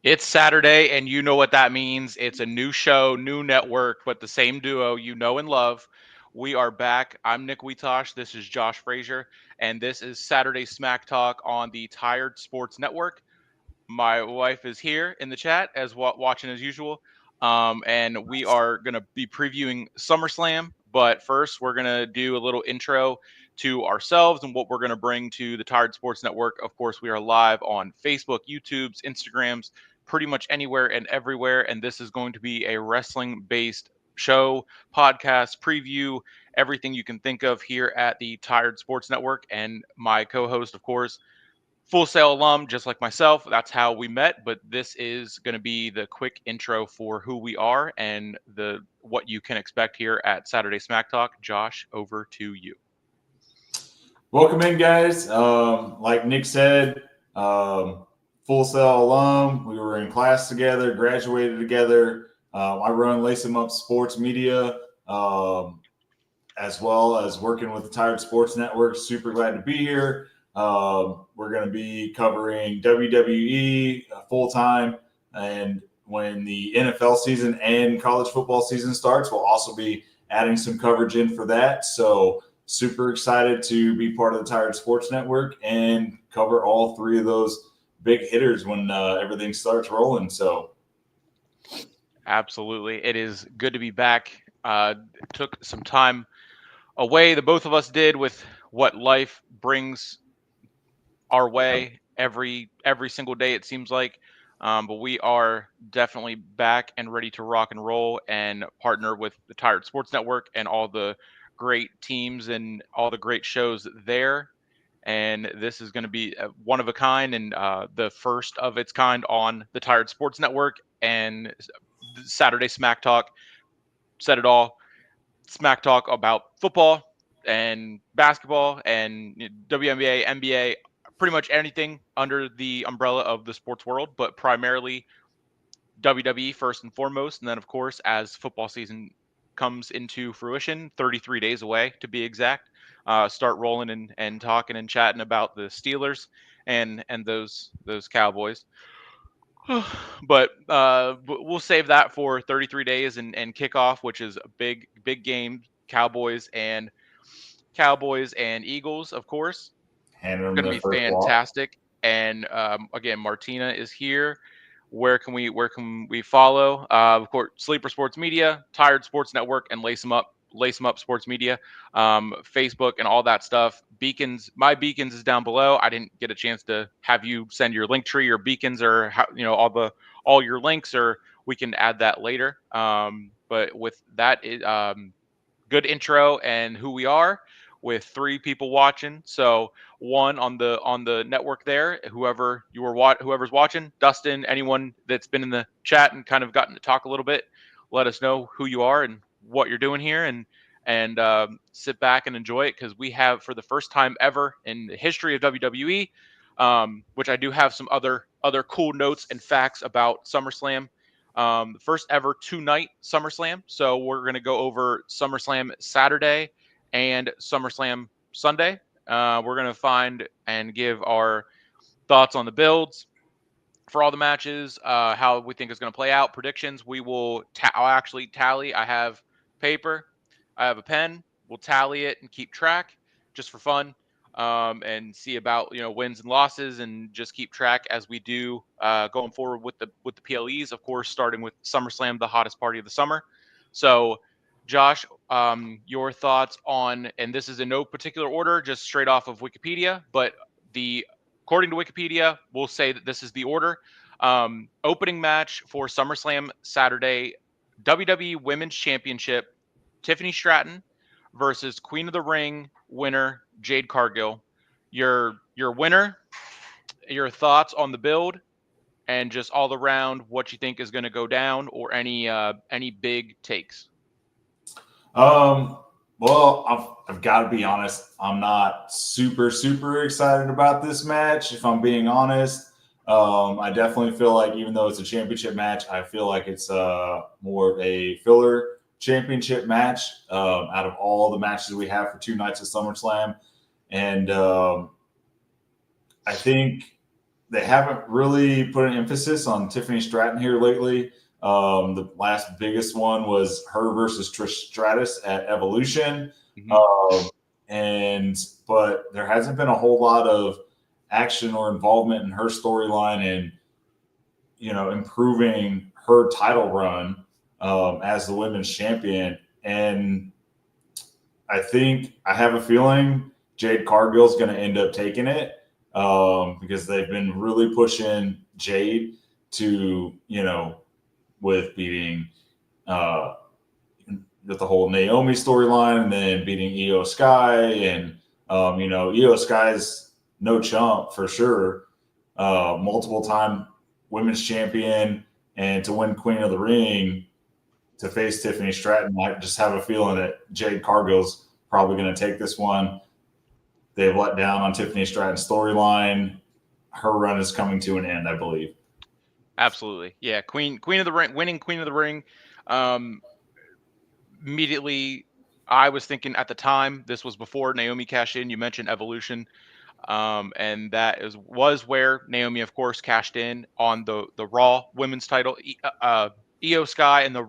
It's Saturday, and you know what that means. It's a new show, new network, but the same duo you know and love. We are back. I'm Nick Wetosh. This is Josh Frazier, and this is Saturday SmackTalk on the Tired Sports Network. My wife is here in the chat as watching as usual, and we are going to be previewing SummerSlam. But first, we're going to do a little intro to ourselves and what we're going to bring to the Tired Sports Network. Of course, we are live on Facebook, YouTube's, Instagrams, pretty much anywhere and everywhere. And this is going to be a wrestling-based show, podcast, preview, everything you can think of here at the Tired Sports Network. And my co-host, of course, Full Sail alum, just like myself. That's how we met. But this is going to be the quick intro for who we are and the what you can expect here at Saturday Smack Talk. Josh, over to you. Welcome in, guys. Like Nick said, Full Sail alum. We were in class together, graduated together. I run Lace 'em Up Sports Media, as well as working with the Tired Sports Network. Super glad to be here. We're going to be covering WWE full time, and when the NFL season and college football season starts, we'll also be adding some coverage in for that. So super excited to be part of the Tired Sports Network and cover all three of those big hitters when everything starts rolling. So absolutely, it is good to be back. Took some time away, the both of us did, with what life brings our way every single day, it seems like. But we are definitely back and ready to rock and roll and partner with the Tired Sports Network and all the great teams and all the great shows there. And this is going to be one of a kind and the first of its kind on the Tired Sports Network. And Saturday Smack Talk said it all. Smack Talk about football and basketball and WNBA, NBA, pretty much anything under the umbrella of the sports world, but primarily WWE first and foremost. And then, of course, as football season comes into fruition, 33 days away to be exact, start rolling and talking and chatting about the Steelers and those Cowboys. But we'll save that for 33 days and kickoff, which is a big game. Cowboys and Eagles, of course, handing them going to their be first walk. fantastic. And again, Martina is here. Where can we follow? Of course, Sleeper Sports Media, Tired Sports Network, and Lace 'em Up Sports Media, Facebook, and all that stuff. Beacons, my Beacons is down below. I didn't get a chance to have you send your link tree or Beacons or all your links, or we can add that later. But with that, good intro and who we are, with three people watching. So one on the network there, whoever's watching, Dustin, anyone that's been in the chat and kind of gotten to talk a little bit, let us know who you are and what you're doing here, and sit back and enjoy it, because we have, for the first time ever in the history of WWE, which I do have some other cool notes and facts about SummerSlam. The first ever 2-night SummerSlam. So we're going to go over SummerSlam Saturday and SummerSlam Sunday. We're going to find and give our thoughts on the builds for all the matches, how we think it's going to play out, predictions. We will I'll actually tally. I have paper, I have a pen. We'll tally it and keep track just for fun, and see about wins and losses, and just keep track as we do going forward with the PLEs, of course, starting with SummerSlam, the hottest party of the summer. So, Josh, your thoughts on, and this is in no particular order, just straight off of Wikipedia, but according to Wikipedia, we'll say that this is the order. Opening match for SummerSlam Saturday, WWE Women's Championship, Tiffany Stratton versus Queen of the Ring winner Jade Cargill. Your winner, your thoughts on the build, and just all around what you think is going to go down, or any big takes. Well, I've got to be honest. I'm not super excited about this match, if I'm being honest. I definitely feel like, even though it's a championship match, I feel like it's more of a filler championship match out of all the matches we have for 2 nights of SummerSlam. And I think they haven't really put an emphasis on Tiffany Stratton here lately. The last biggest one was her versus Trish Stratus at Evolution. Hmm. Um, and but there hasn't been a whole lot of action or involvement in her storyline and improving her title run as the women's champion. And I have a feeling Jade Cargill's going to end up taking it because they've been really pushing Jade to, with beating uh, with the whole Naomi storyline and then beating Io Sky. And, Io Sky's no chump for sure. Multiple time women's champion and to win Queen of the Ring to face Tiffany Stratton. I just have a feeling that Jade Cargill's probably going to take this one. They've let down on Tiffany Stratton's storyline. Her run is coming to an end, I believe. Absolutely. Yeah. Queen of the Ring, winning Queen of the Ring. Um, Immediately, I was thinking at the time, this was before Naomi cashed in. You mentioned Evolution. And that was where Naomi, of course, cashed in on the Raw Women's title, Io Sky, and the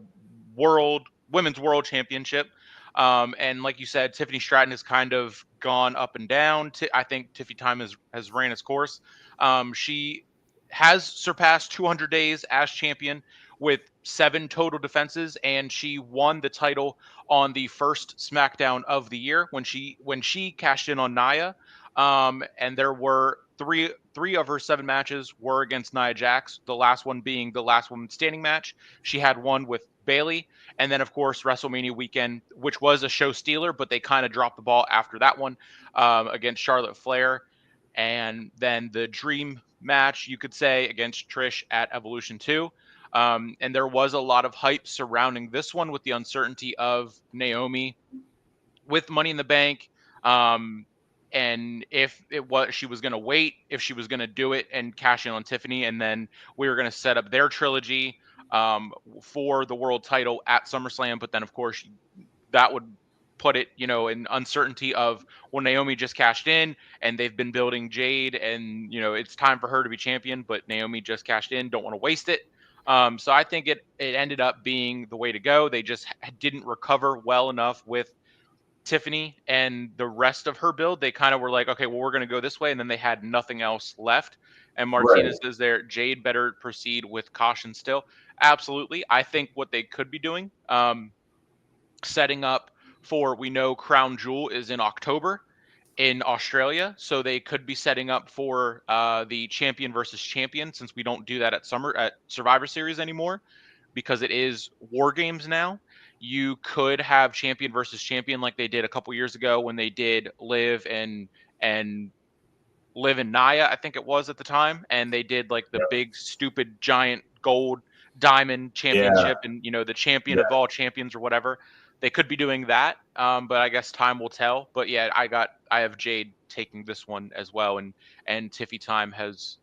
Women's World Championship. And like you said, Tiffany Stratton has kind of gone up and down. I think Tiffy Time has ran its course. She has surpassed 200 days as champion with 7 total defenses, and she won the title on the first SmackDown of the year when she cashed in on Nia. And there were three of her 7 matches were against Nia Jax. The last one being the last woman standing match. She had one with Bayley, and then of course WrestleMania weekend, which was a show stealer, but they kind of dropped the ball after that one against Charlotte Flair, and then the Dream match, you could say, against Trish at Evolution 2. And there was a lot of hype surrounding this one with the uncertainty of Naomi with Money in the Bank. Um, and if it was she was going to wait, if she was going to do it and cash in on Tiffany, and then we were going to set up their trilogy for the world title at SummerSlam. But then, of course, that would put it, in uncertainty of, well, Naomi just cashed in and they've been building Jade, and it's time for her to be champion, but Naomi just cashed in, don't want to waste it. So I think it ended up being the way to go. They just didn't recover well enough with Tiffany and the rest of her build. They kind of were like, okay, well, we're going to go this way. And then they had nothing else left. And Right. Martinez is there. Jade better proceed with caution still. Absolutely. I think what they could be doing, setting up for, we know Crown Jewel is in October in Australia. So they could be setting up for the champion versus champion, since we don't do that at Survivor Series anymore, because it is War Games now. You could have champion versus champion like they did a couple years ago when they did and Liv and Nia, I think it was at the time, and they did like the Yep. big stupid giant gold diamond Yeah. championship, and the champion Yeah. of all champions or whatever. They could be doing that, but I guess time will tell. But yeah, I have Jade taking this one as well, and Tiffy Time has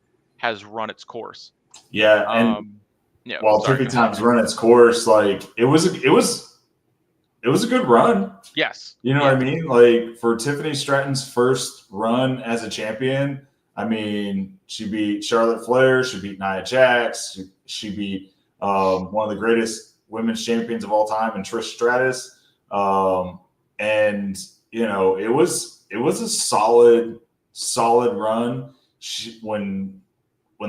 run its course. Yeah. And Um, yeah, while sorry, Tiffy go ahead. Time's run its course, like it was a good run. Yes, You know what I yeah, mean? Like for Tiffany Stratton's first run as a champion, I mean, she beat Charlotte Flair, she beat Nia Jax, she beat one of the greatest women's champions of all time, and Trish Stratus. And it was a solid run. When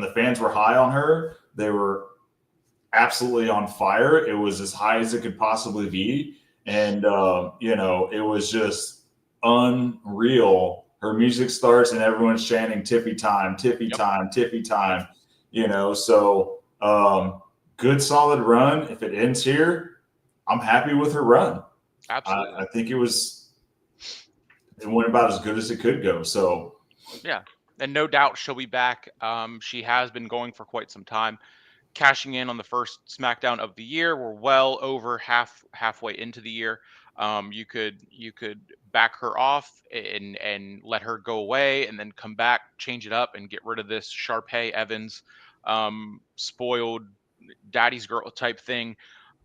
the fans were high on her, they were absolutely on fire. It was as high as it could possibly be, and it was just unreal. Her music starts and everyone's chanting "Tiffy time, Tiffy yep, time, Tiffy time." So good solid run. If it ends here, I'm happy with her run. I absolutely. think it went about as good as it could go. So Yeah, and no doubt she'll be back. She has been going for quite some time, cashing in on the first SmackDown of the year. We're well over halfway into the year. You could back her off and let her go away, and then come back, change it up, and get rid of this Sharpay Evans spoiled daddy's girl type thing,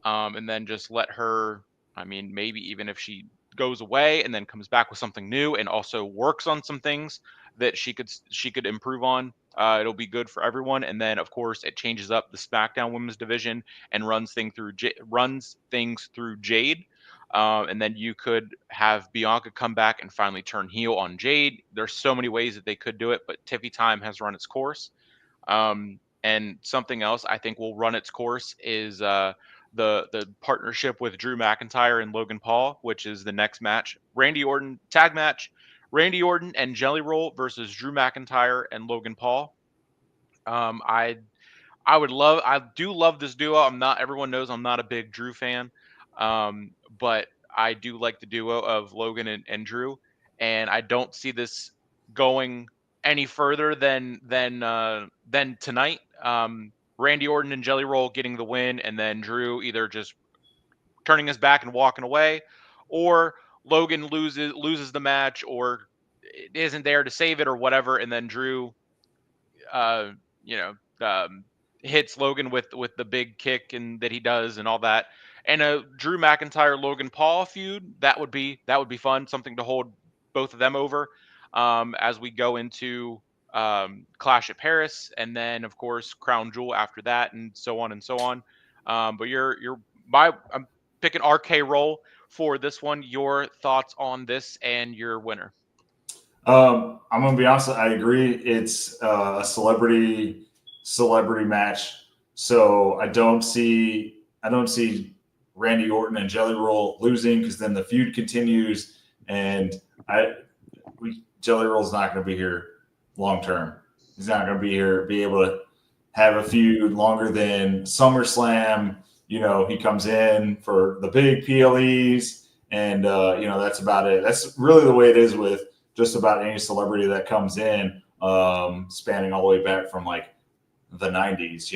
and then just let her. I mean, maybe even if she goes away and then comes back with something new and also works on some things that she could improve on, It'll be good for everyone. And then, of course, it changes up the SmackDown Women's Division and runs things through Jade. And then you could have Bianca come back and finally turn heel on Jade. There's so many ways that they could do it, but Tiffy time has run its course. And something else I think will run its course is the partnership with Drew McIntyre and Logan Paul, which is the next match. Randy Orton tag match. Randy Orton and Jelly Roll versus Drew McIntyre and Logan Paul. Um, I I do love this duo. Everyone knows I'm not a big Drew fan, but I do like the duo of Logan and Drew, and I don't see this going any further than tonight. Randy Orton and Jelly Roll getting the win, and then Drew either just turning his back and walking away, or Logan loses the match, or isn't there to save it, or whatever, and then Drew uh, you know, hits Logan with the big kick and that he does and all that. And a Drew McIntyre Logan Paul feud that would be fun, something to hold both of them over as we go into Clash at Paris, and then of course Crown Jewel after that, and so on and so on. But I'm picking RK Roll for this one. Your thoughts on this and your winner? I'm gonna be honest. I agree. It's a celebrity match, so I don't see Randy Orton and Jelly Roll losing, because then the feud continues, and Jelly Roll's not going to be here long term. He's not going to be able to have a feud longer than Summer Slam. He comes in for the big PLEs, and that's about it. That's really the way it is with just about any celebrity that comes in, spanning all the way back from like the 90s.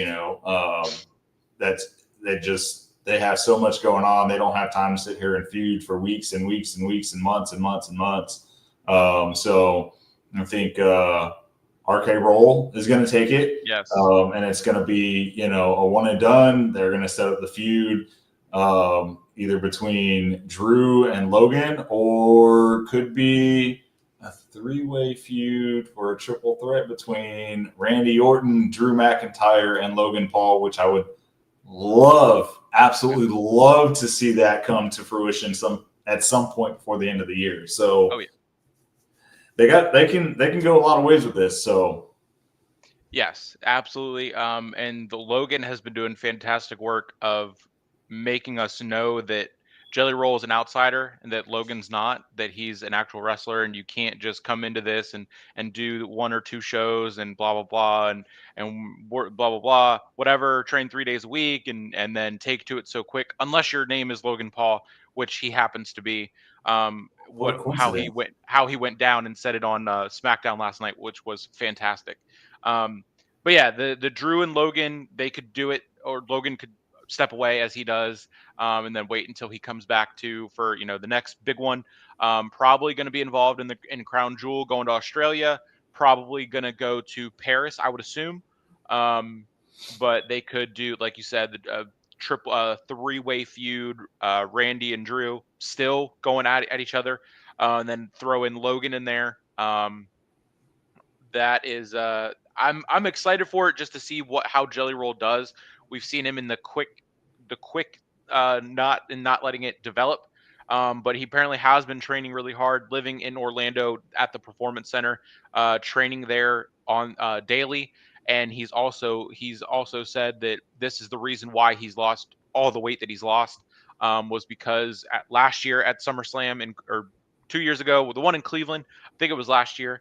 They have so much going on. They don't have time to sit here and feud for weeks and weeks and weeks and months and months and months. So I think RK Roll is going to take it. Yes. And it's going to be, a one and done. They're going to set up the feud either between Drew and Logan, or could be a three-way feud or a triple threat between Randy Orton, Drew McIntyre, and Logan Paul, which I would absolutely love to see that come to fruition at some point before the end of the year. So oh, yeah. they can go a lot of ways with this. So yes, absolutely. And the Logan has been doing fantastic work of making us know that Jelly Roll is an outsider and that Logan's not, that he's an actual wrestler, and you can't just come into this and do one or two shows and blah blah blah and blah blah blah whatever, train 3 days a week and then take to it so quick, unless your name is Logan Paul, which he happens to be. what a How he went down and said it on SmackDown last night, which was fantastic. But yeah, the Drew and Logan, they could do it, or Logan could step away as he does, and then wait until he comes back for the next big one. Probably going to be involved in Crown Jewel, going to Australia. Probably going to go to Paris, I would assume. But they could do, like you said, the three-way feud. Randy and Drew still going at each other, and then throw in Logan in there. That is, I'm excited for it, just to see how Jelly Roll does. We've seen him in the quick not letting it develop. But he apparently has been training really hard, living in Orlando at the Performance Center, training there on daily. And he's also said that this is the reason why he's lost all the weight that he's lost, was because last year at SummerSlam, or 2 years ago, the one in Cleveland, I think it was last year.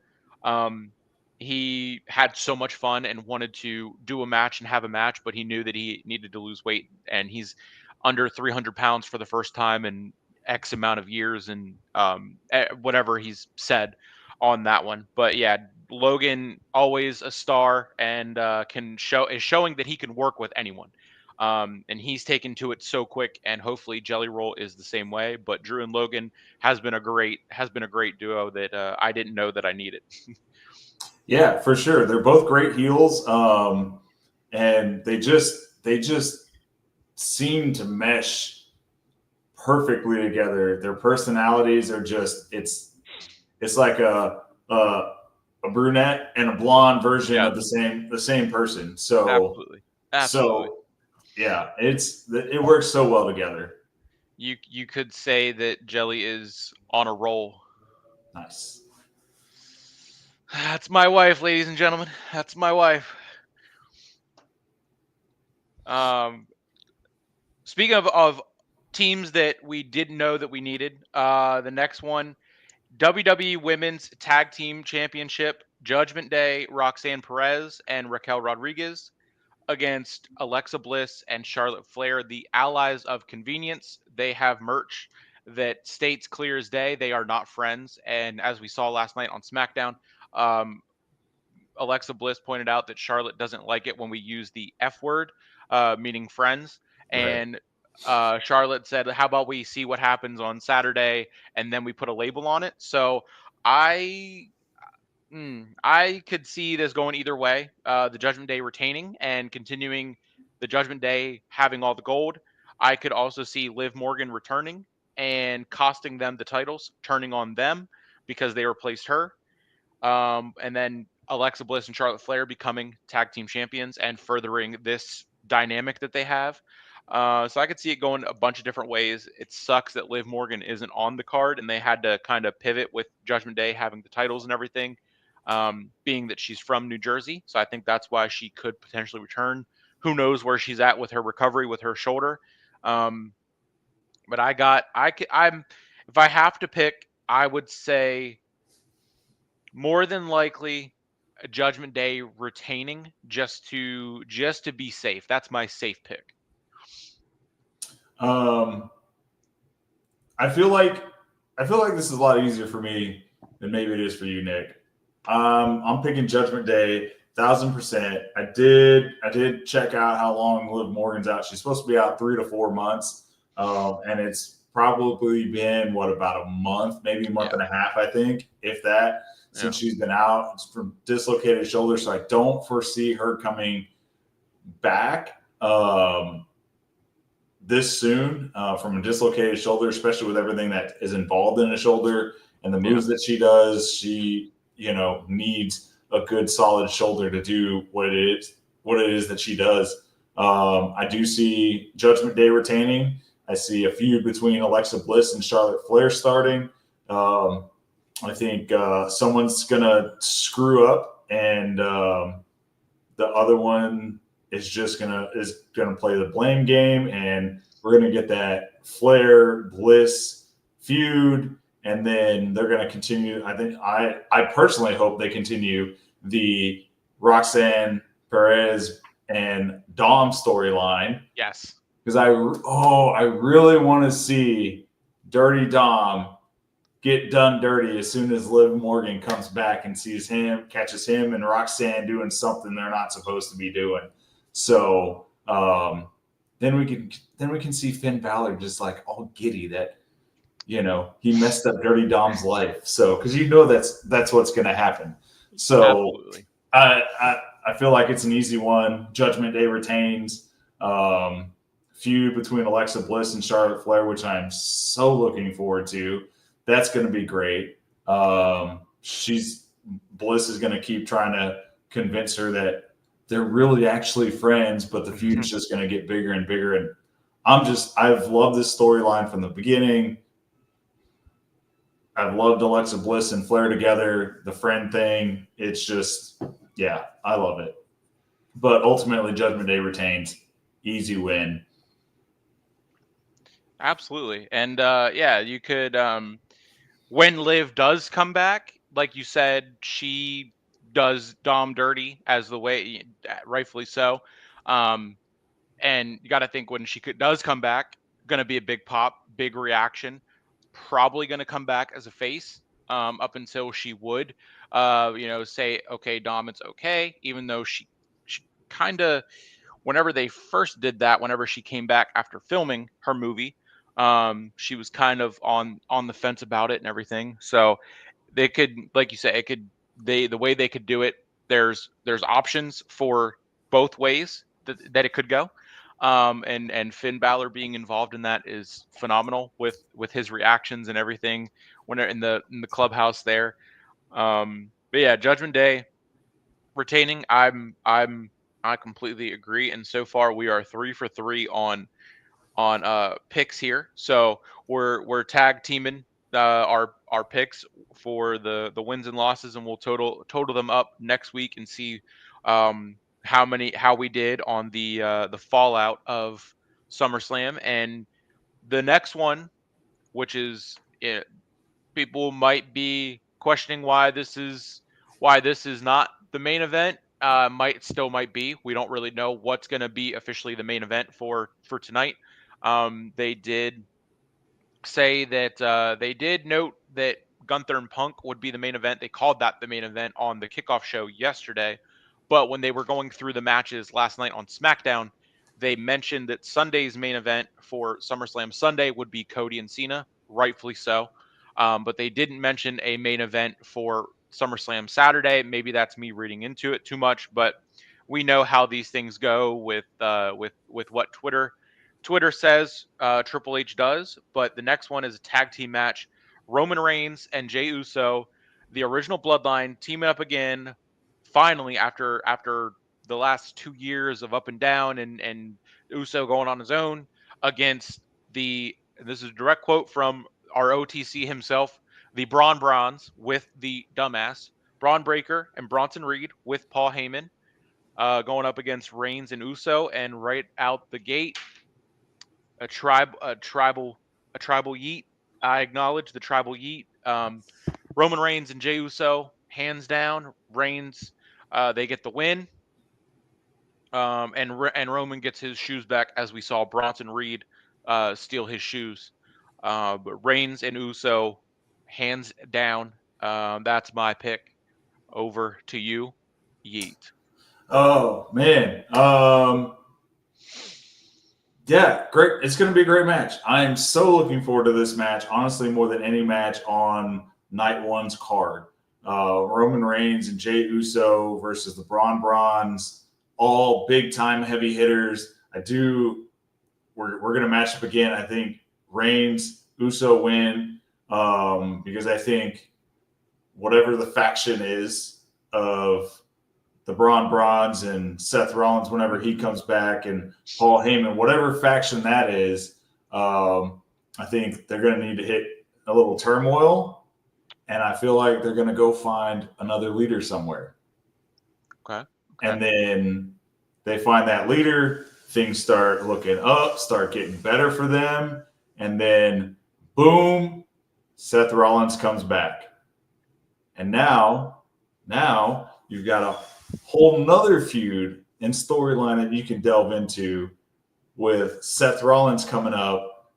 He had so much fun and wanted to do a match and have a match, but he knew that he needed to lose weight, and he's under 300 pounds for the first time in X amount of years, and whatever he's said on that one. But yeah, Logan, always a star, and is showing that he can work with anyone. And he's taken to it so quick, and hopefully Jelly Roll is the same way. But Drew and Logan has been a great duo that I didn't know that I needed. yeah, for sure, they're both great heels, and they just seem to mesh perfectly together. Their personalities are just it's like a a brunette and a blonde version Yeah, of the same person. So absolutely, absolutely. so yeah, it works so well together. You could say that Jelly is on a roll. Nice. That's my wife, ladies and gentlemen. That's my wife. Um, Speaking of teams that we didn't know that we needed, the next one, WWE Women's Tag Team Championship, Judgment Day, Roxanne Perez and Raquel Rodriguez against Alexa Bliss and Charlotte Flair, the allies of convenience. They have merch that states clear as day they are not friends. And as we saw last night on SmackDown, um, Alexa Bliss pointed out that Charlotte doesn't like it when we use the F word, meaning friends. Right. And Charlotte said, "How about we see what happens on Saturday, and then we put a label on it?" So I I could see this going either way. The Judgment Day retaining and continuing the Judgment Day having all the gold. I could also see Liv Morgan returning and costing them the titles, turning on them because they replaced her. And then Alexa Bliss and Charlotte Flair becoming tag team champions and furthering this dynamic that they have. So I could see it going a bunch of different ways. It sucks that Liv Morgan isn't on the card and they had to kind of pivot with Judgment Day having the titles and everything, being that she's from New Jersey. So I think that's why she could potentially return. Who knows where she's at with her recovery with her shoulder. Um, but I'm, if I have to pick, I would say more than likely a Judgment Day retaining just to be safe. That's my safe pick. Um, I feel like this is a lot easier for me than maybe it is for you, Nick. I'm picking Judgment Day, 1,000%. I did check out how long Liv Morgan's out. She's supposed to be out 3 to 4 months, and it's probably been what, about a month, maybe a month Yeah. and a half, I think, if that, since she's been out. It's from dislocated shoulder, so I don't foresee her coming back. This soon from a dislocated shoulder, especially with everything that is involved in a shoulder and the Yeah. moves that she does. She, needs a good solid shoulder to do what it is that she does. I do see Judgment Day retaining. I see a feud between Alexa Bliss and Charlotte Flair starting. I think someone's gonna screw up, and the other one is gonna play the blame game, and we're gonna get that Flair Bliss feud, and then they're gonna continue. I personally hope they continue the Roxanne Perez and Dom storyline, Yes. because I really want to see Dirty Dom get done dirty as soon as Liv Morgan comes back and catches him and Roxanne doing something they're not supposed to be doing. So then we can see Finn Balor just like all giddy that he messed up Dirty Dom's life. So because that's what's going to happen. So Absolutely. I feel like it's an easy one. Judgment Day retains. Feud between Alexa Bliss and Charlotte Flair, which I'm so looking forward to. That's going to be great. Bliss is going to keep trying to convince her that they're really actually friends, but the feud's just going to get bigger and bigger. And I've loved this storyline from the beginning. I've loved Alexa Bliss and Flair together, the friend thing. It's just, yeah, I love it. But ultimately, Judgment Day retains. Easy win. Absolutely. And yeah, you could when Liv does come back, like you said, she does Dom dirty as the way rightfully so. Um and you got to think when does come back, going to be a big pop, big reaction. Probably going to come back as a face. Up until she would, say, okay, Dom, it's okay, even though she kind of, whenever they first did that, whenever she came back after filming her movie, she was kind of on the fence about it and everything. So they could, like you say, the way they could do it. There's options for both ways that it could go. And Finn Balor being involved in that is phenomenal with his reactions and everything when they're in the clubhouse there. But yeah, Judgment Day retaining. I completely agree. And so far we are 3 for 3 on picks here. So we're tag teaming our picks for the wins and losses, and we'll total them up next week and see how we did on the fallout of SummerSlam. And the next one, which is people might be questioning why this is not the main event. Might be. We don't really know what's going to be officially the main event for tonight. They did say that they did note that Gunther and Punk would be the main event. They called that the main event on the kickoff show yesterday. But when they were going through the matches last night on SmackDown, they mentioned that Sunday's main event for SummerSlam Sunday would be Cody and Cena, rightfully so. But they didn't mention a main event for SummerSlam Saturday. Maybe that's me reading into it too much, but we know how these things go with what Twitter says Triple H does. But the next one is a tag team match: Roman Reigns and Jey Uso, the original Bloodline, teaming up again. Finally, after the last 2 years of up and down, and Uso going on his own against the. And this is a direct quote from our OTC himself, the Braun Bronze with the dumbass Braun Breaker and Bronson Reed with Paul Heyman, going up against Reigns and Uso. And right out the gate, a tribal yeet. I acknowledge the tribal yeet. Roman Reigns and Jey Uso, hands down. Reigns, they get the win. And Roman gets his shoes back, as we saw Bronson Reed steal his shoes. But Reigns and Uso, hands down. That's my pick. Over to you, Yeet. Oh man, yeah, great. It's going to be a great match. I am so looking forward to this match. Honestly, more than any match on night one's card. Roman Reigns and Jey Uso versus the Braun Bronze, all big time heavy hitters. We're going to match up again. I think Reigns, Uso win because I think whatever the faction is of the Braun Bronze and Seth Rollins whenever he comes back, and Paul Heyman, whatever faction that is, I think they're going to need to hit a little turmoil, and I feel like they're going to go find another leader somewhere. Okay. And then they find that leader, things start looking up, start getting better for them, and then boom, Seth Rollins comes back. And now you've got a whole nother feud and storyline that you can delve into with Seth Rollins coming up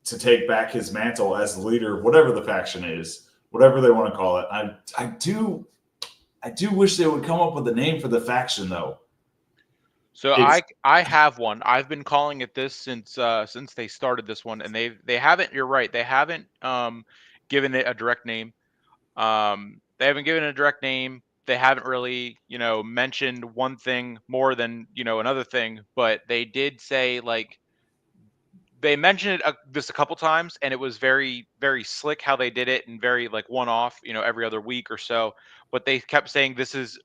to take back his mantle as the leader, whatever the faction is, whatever they want to call it. I do wish they would come up with a name for the faction though. So I have one. I've been calling it this since they started this one, and they haven't. You're right. They haven't given it a direct name. They haven't given it a direct name. They haven't really, mentioned one thing more than, another thing, but they did say, like, they mentioned it this a couple times, and it was very, very slick how they did it, and very, like, one off, every other week or so. But they kept saying this is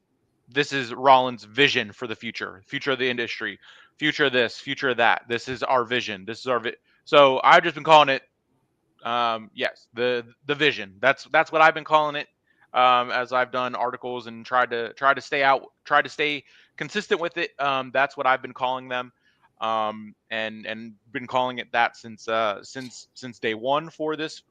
Rollins' vision for the future of the industry, future of this, future of that. This is our vision. This is our So I've just been calling it, yes, the vision. That's what I've been calling it, as I've done articles and tried to stay consistent with it. That's what I've been calling them, and been calling it that since day one for this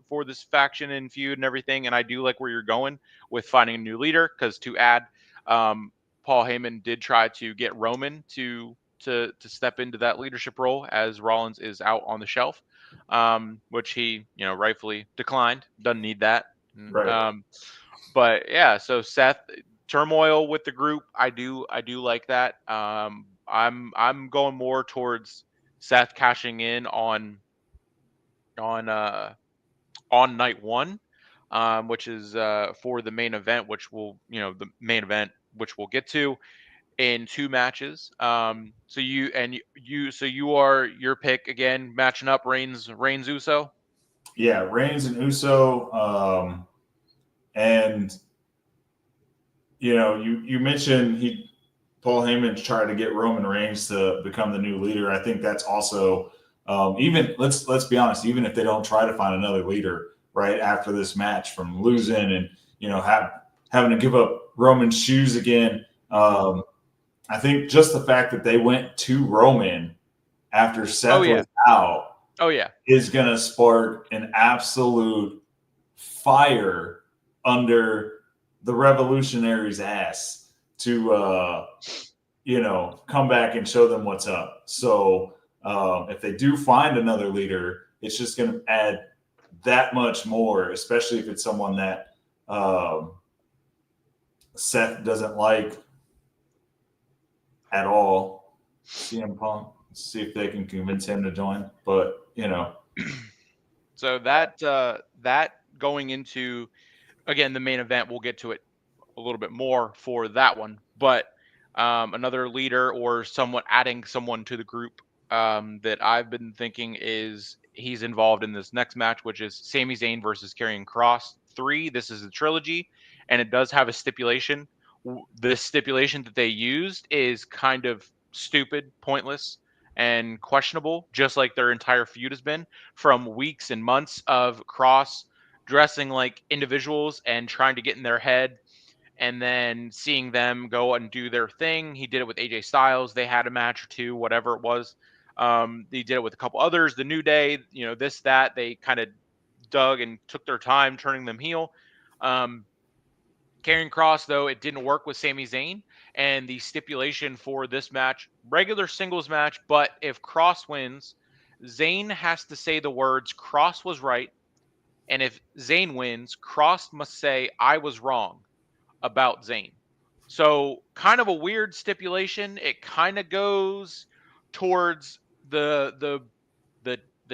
faction and feud and everything. And I do like where you're going with finding a new leader, because to add, Paul Heyman did try to get Roman to step into that leadership role as Rollins is out on the shelf, which he, rightfully declined. Doesn't need that. Right. But yeah, so Seth, turmoil with the group. I do like that. I'm going more towards Seth cashing in on uh on night one, which is for the main event, which the main event, which we'll get to in 2 matches. So you are your pick again, matching up Reigns Uso. Yeah, Reigns and Uso, and you mentioned Paul Heyman tried to get Roman Reigns to become the new leader. I think that's also even let's be honest. Even if they don't try to find another leader right after this match from losing and having to give up Roman's shoes again, I think just the fact that they went to Roman after Seth was out is going to spark an absolute fire under the Revolutionaries' ass to come back and show them what's up. So if they do find another leader, it's just going to add that much more, especially if it's someone that Seth doesn't like at all. CM Punk, see if they can convince him to join. But so that going into again the main event, we'll get to it a little bit more for that one. But another leader or somewhat adding someone to the group that I've been thinking is he's involved in this next match, which is Sami Zayn versus Karrion Kross 3. This is a trilogy, and it does have a stipulation. The stipulation that they used is kind of stupid, pointless, and questionable, just like their entire feud has been from weeks and months of Kross dressing like individuals and trying to get in their head and then seeing them go and do their thing. He did it with AJ Styles. They had a match or two, whatever it was. He did it with a couple others. The New Day, this, that. They kind of dug and took their time turning them heel. Karrion Kross, though, it didn't work with Sami Zayn. And the stipulation for this match, regular singles match, but if Kross wins, Zayn has to say the words, Kross was right. And if Zayn wins, Kross must say, I was wrong about Zayn. So kind of a weird stipulation. It kind of goes towards the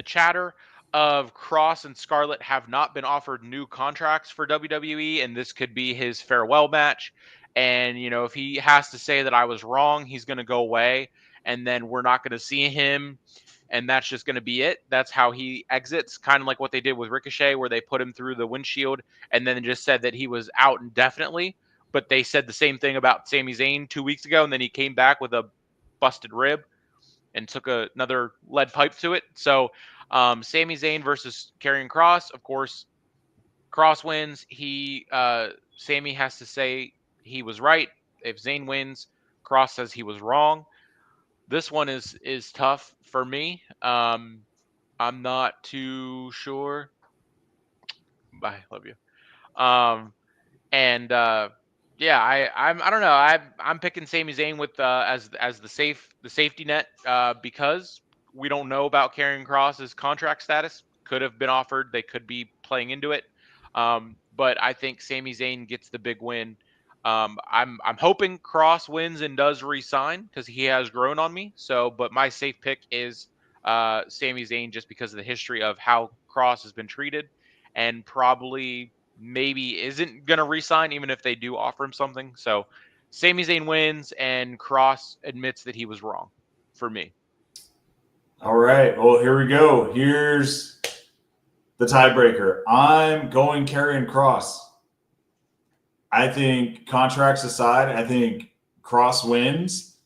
chatter of Kross and Scarlett have not been offered new contracts for WWE, and this could be his farewell match. And if he has to say that I was wrong, he's going to go away, and then we're not going to see him, and that's just going to be it. That's how he exits, kind of like what they did with Ricochet, where they put him through the windshield and then just said that he was out indefinitely. But they said the same thing about Sami Zayn 2 weeks ago, and then he came back with a busted rib and took another lead pipe to it. So Sami Zayn versus Karrion Kross. Of course, Kross wins. Sami has to say he was right. If Zayn wins, Kross says he was wrong. This one is tough for me. I'm not too sure. I love you. I don't know. I'm picking Sami Zayn with as the safety net because we don't know about Karrion Kross's contract status. Could have been offered. They could be playing into it. But I think Sami Zayn gets the big win. I'm hoping Kross wins and does re-sign because he has grown on me. But my safe pick is Sami Zayn just because of the history of how Kross has been treated, and probably maybe isn't going to re-sign even if they do offer him something. So Sami Zayn wins and Kross admits that he was wrong for me. All right. Well, here we go. Here's the tiebreaker. I'm going Karrion Kross. I think contracts aside, I think Kross wins.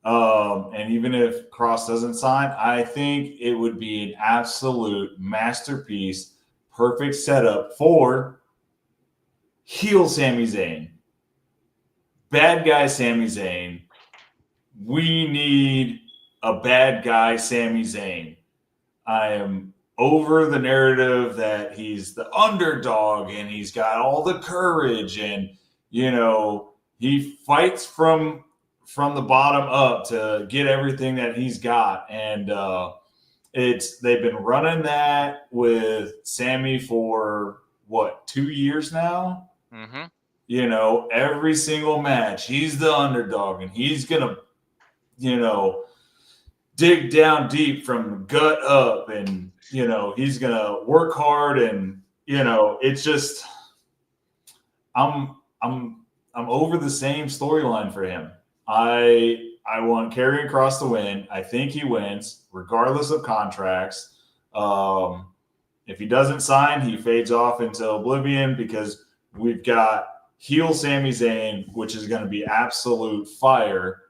And even if Kross doesn't sign, I think it would be an absolute masterpiece, perfect setup for heel Sami Zayn, bad guy Sami Zayn. We need a bad guy Sami Zayn. I am over the narrative that he's the underdog and he's got all the courage and he fights from the bottom up to get everything that he's got. And they've been running that with Sami for 2 years now? Mm-hmm. Every single match, he's the underdog and he's going to, dig down deep from the gut up and, he's going to work hard and, it's just, I'm over the same storyline for him. I want Karrion Kross to win. I think he wins regardless of contracts. If he doesn't sign, he fades off into oblivion because we've got heel Sami Zayn, which is going to be absolute fire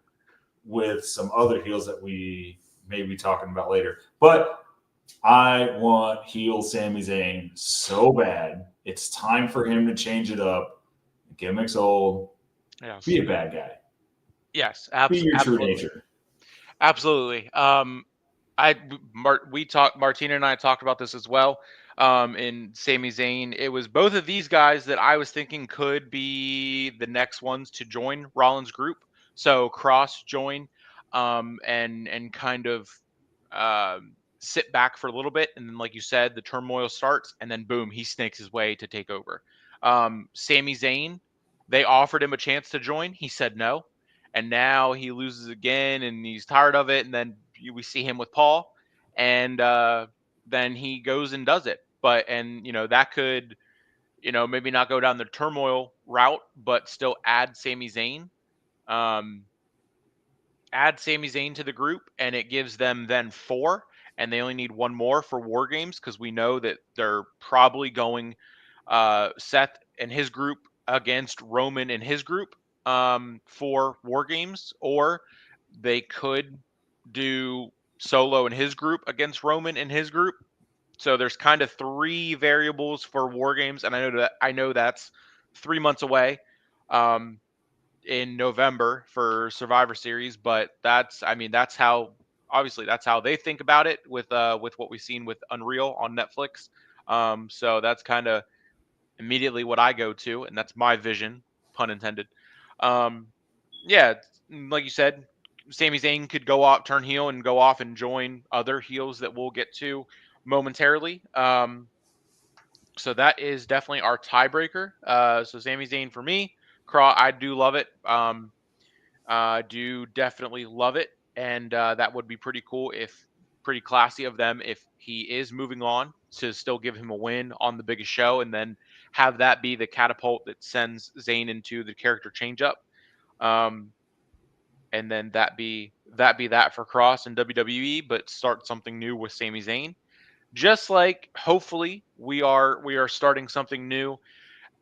with some other heels that we may be talking about later. But I want heel Sami Zayn so bad. It's time for him to change it up. Gimmick's old. Yes. Be a bad guy. Yes. Be your true Absolutely. nature. Absolutely. Martina and I talked about this as well. In Sami Zayn, it was both of these guys that I was thinking could be the next ones to join Rollins' group. So cross join, and kind of sit back for a little bit, and then, like you said, the turmoil starts, and then boom, he snakes his way to take over. Sami Zayn, they offered him a chance to join, he said no, and now he loses again, and he's tired of it, and then we see him with Paul, and then he goes and does it. But and that could maybe not go down the turmoil route, but still um, add Sami Zayn to the group, and it gives them then 4, and they only need 1 more for War Games, because we know that they're probably going Seth and his group against Roman and his group for War Games, or they could do Solo and his group against Roman and his group. So there's kind of 3 variables for War Games, and I know that's 3 months away. In November for Survivor Series, but that's how obviously that's how they think about it with what we've seen with Unreal on Netflix. So that's kind of immediately what I go to, and that's my vision, pun intended. Um, yeah, like you said, Sami Zayn could go off, turn heel, and go off and join other heels that we'll get to momentarily. So that is definitely our tiebreaker. So Sami Zayn for me. I do love it. Do definitely love it, and that would be pretty cool, if pretty classy of them, if he is moving on, to still give him a win on the biggest show, and then have that be the catapult that sends Zayn into the character change up. Um, and then that for Cross and WWE, but start something new with Sami Zayn. Just like hopefully we are starting something new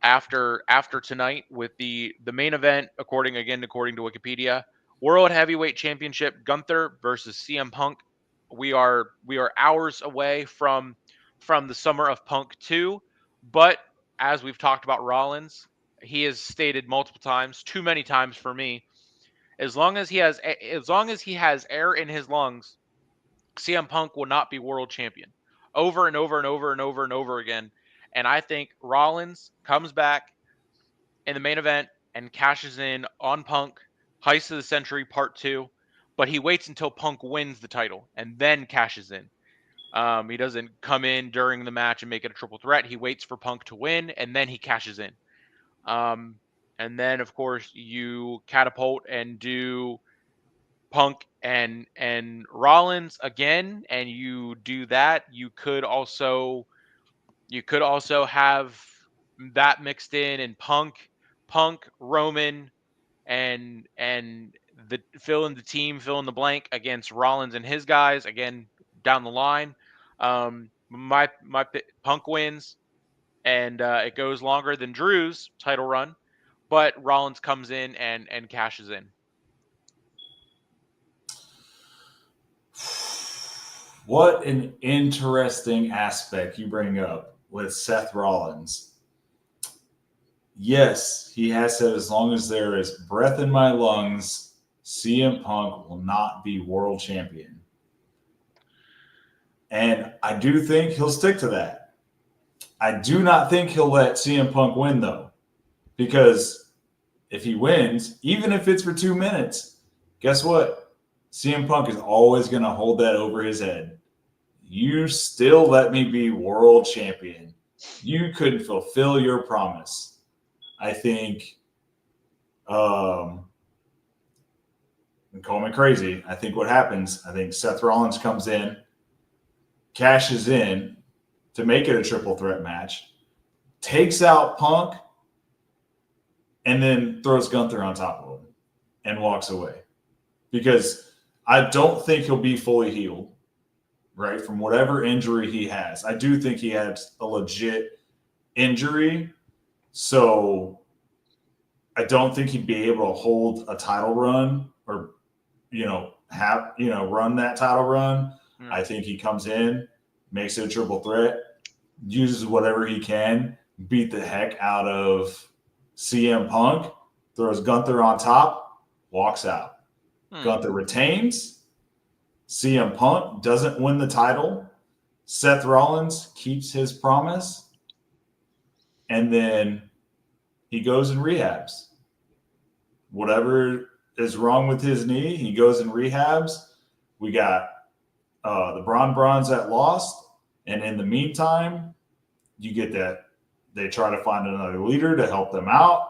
after tonight with the main event, according to Wikipedia, World Heavyweight Championship, Gunther versus CM Punk. We are hours away from the Summer of Punk 2, but as we've talked about Rollins, he has stated multiple times, too many times for me, as long as he has air in his lungs, CM Punk will not be world champion, over and over and over and over and over again. And I think Rollins comes back in the main event and cashes in on Punk, Heist of the Century Part 2, but he waits until Punk wins the title and then cashes in. He doesn't come in during the match and make it a triple threat. He waits for Punk to win and then he cashes in. Um, and then, of course, you catapult and do Punk and Rollins again, and you do that. You could also have that mixed in, and Punk, Roman, and the fill in the blank against Rollins and his guys again down the line. Punk wins, and it goes longer than Drew's title run, but Rollins comes in and cashes in. What an interesting aspect you bring up with Seth Rollins. Yes, he has said, as long as there is breath in my lungs, CM Punk will not be world champion. And I do think he'll stick to that. I do not think he'll let CM Punk win, though, because if he wins, even if it's for 2 minutes, guess what? CM Punk is always going to hold that over his head. You still let me be world champion. You couldn't fulfill your promise. I think, and call me crazy, I think what happens, I think Seth Rollins comes in, cashes in to make it a triple threat match, takes out Punk, and then throws Gunther on top of him and walks away. Because I don't think he'll be fully healed, right, from whatever injury he has. I do think he has a legit injury. So I don't think he'd be able to hold a title run or run that title run. Mm. I think he comes in, makes it a triple threat, uses whatever he can, beat the heck out of CM Punk, throws Gunther on top, walks out. Hmm. Gunther retains. CM Punk doesn't win the title. Seth Rollins keeps his promise, and then he goes and rehabs. Whatever is wrong with his knee, he goes and rehabs. We got the Bronze that lost, and in the meantime, you get that they try to find another leader to help them out,